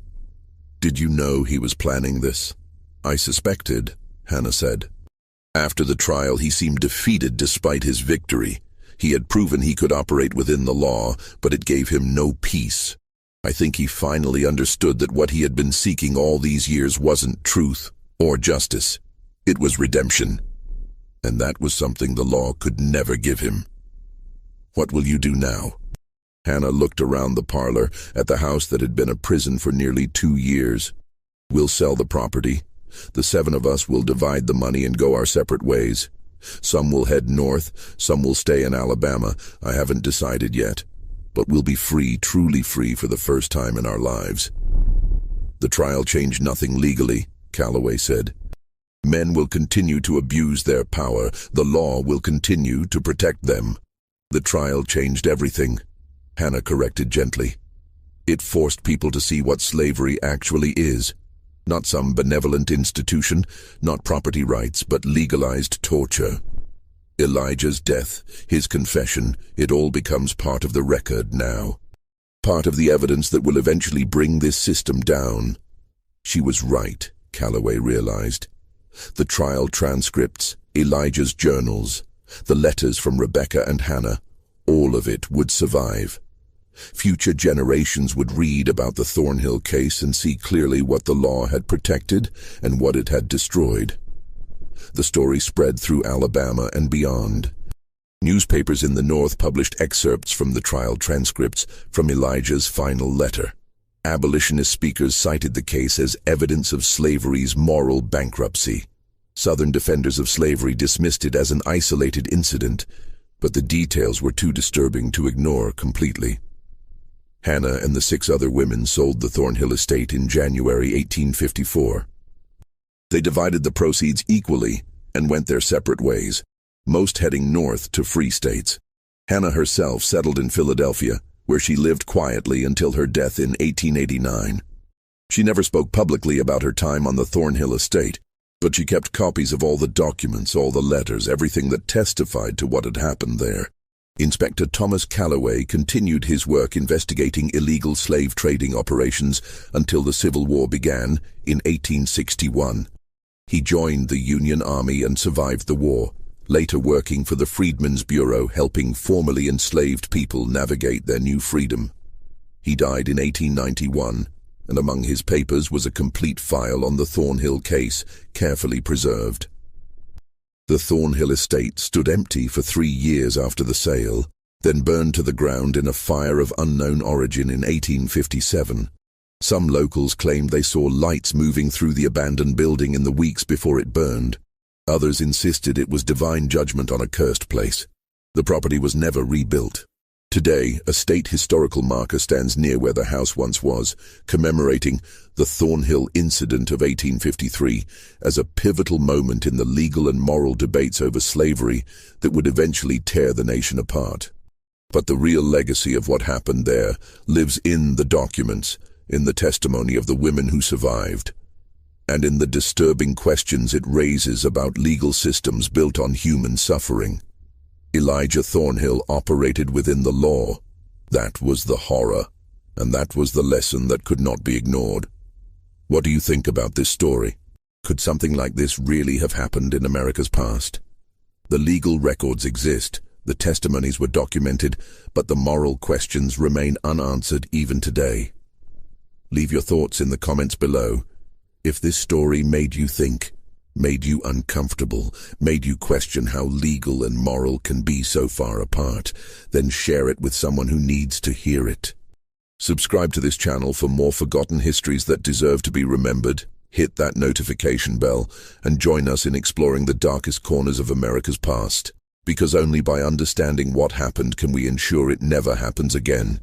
"Did you know he was planning this?" "I suspected," Hannah said. After the trial, he seemed defeated despite his victory. He had proven he could operate within the law, but it gave him no peace. I think he finally understood that what he had been seeking all these years wasn't truth or justice. It was redemption. And that was something the law could never give him. "What will you do now?" Hannah looked around the parlor at the house that had been a prison for nearly 2 years. "We'll sell the property. The 7 of us will divide the money and go our separate ways. Some will head north, some will stay in Alabama. I haven't decided yet. But we'll be free, truly free for the first time in our lives." "The trial changed nothing legally," Calloway said. "Men will continue to abuse their power. The law will continue to protect them." "The trial changed everything," Hannah corrected gently. "It forced people to see what slavery actually is. Not some benevolent institution, not property rights, but legalized torture. Elijah's death, his confession, it all becomes part of the record now. Part of the evidence that will eventually bring this system down." She was right, Calloway realized. The trial transcripts, Elijah's journals, the letters from Rebecca and Hannah, all of it would survive. Future generations would read about the Thornhill case and see clearly what the law had protected and what it had destroyed. The story spread through Alabama and beyond. Newspapers in the North published excerpts from the trial transcripts from Elijah's final letter. Abolitionist speakers cited the case as evidence of slavery's moral bankruptcy. Southern defenders of slavery dismissed it as an isolated incident, but the details were too disturbing to ignore completely. Hannah and the 6 other women sold the Thornhill estate in January 1854. They divided the proceeds equally and went their separate ways, most heading north to free states. Hannah herself settled in Philadelphia, where she lived quietly until her death in 1889. She never spoke publicly about her time on the Thornhill estate, but she kept copies of all the documents, all the letters, everything that testified to what had happened there. Inspector Thomas Calloway continued his work investigating illegal slave trading operations until the Civil War began in 1861. He joined the Union Army and survived the war, later working for the Freedmen's Bureau, helping formerly enslaved people navigate their new freedom. He died in 1891, and among his papers was a complete file on the Thornhill case, carefully preserved. The Thornhill estate stood empty for 3 years after the sale, then burned to the ground in a fire of unknown origin in 1857. Some locals claimed they saw lights moving through the abandoned building in the weeks before it burned. Others insisted it was divine judgment on a cursed place. The property was never rebuilt. Today, a state historical marker stands near where the house once was, commemorating the Thornhill Incident of 1853 as a pivotal moment in the legal and moral debates over slavery that would eventually tear the nation apart. But the real legacy of what happened there lives in the documents, in the testimony of the women who survived, and in the disturbing questions it raises about legal systems built on human suffering. Elijah Thornhill operated within the law. That was the horror, and that was the lesson that could not be ignored. What do you think about this story? Could something like this really have happened in America's past? The legal records exist, the testimonies were documented, but the moral questions remain unanswered even today. Leave your thoughts in the comments below. If this story made you think, made you uncomfortable, made you question how legal and moral can be so far apart, then share it with someone who needs to hear it. Subscribe to this channel for more forgotten histories that deserve to be remembered. Hit that notification bell and join us in exploring the darkest corners of America's past, because only by understanding what happened can we ensure it never happens again.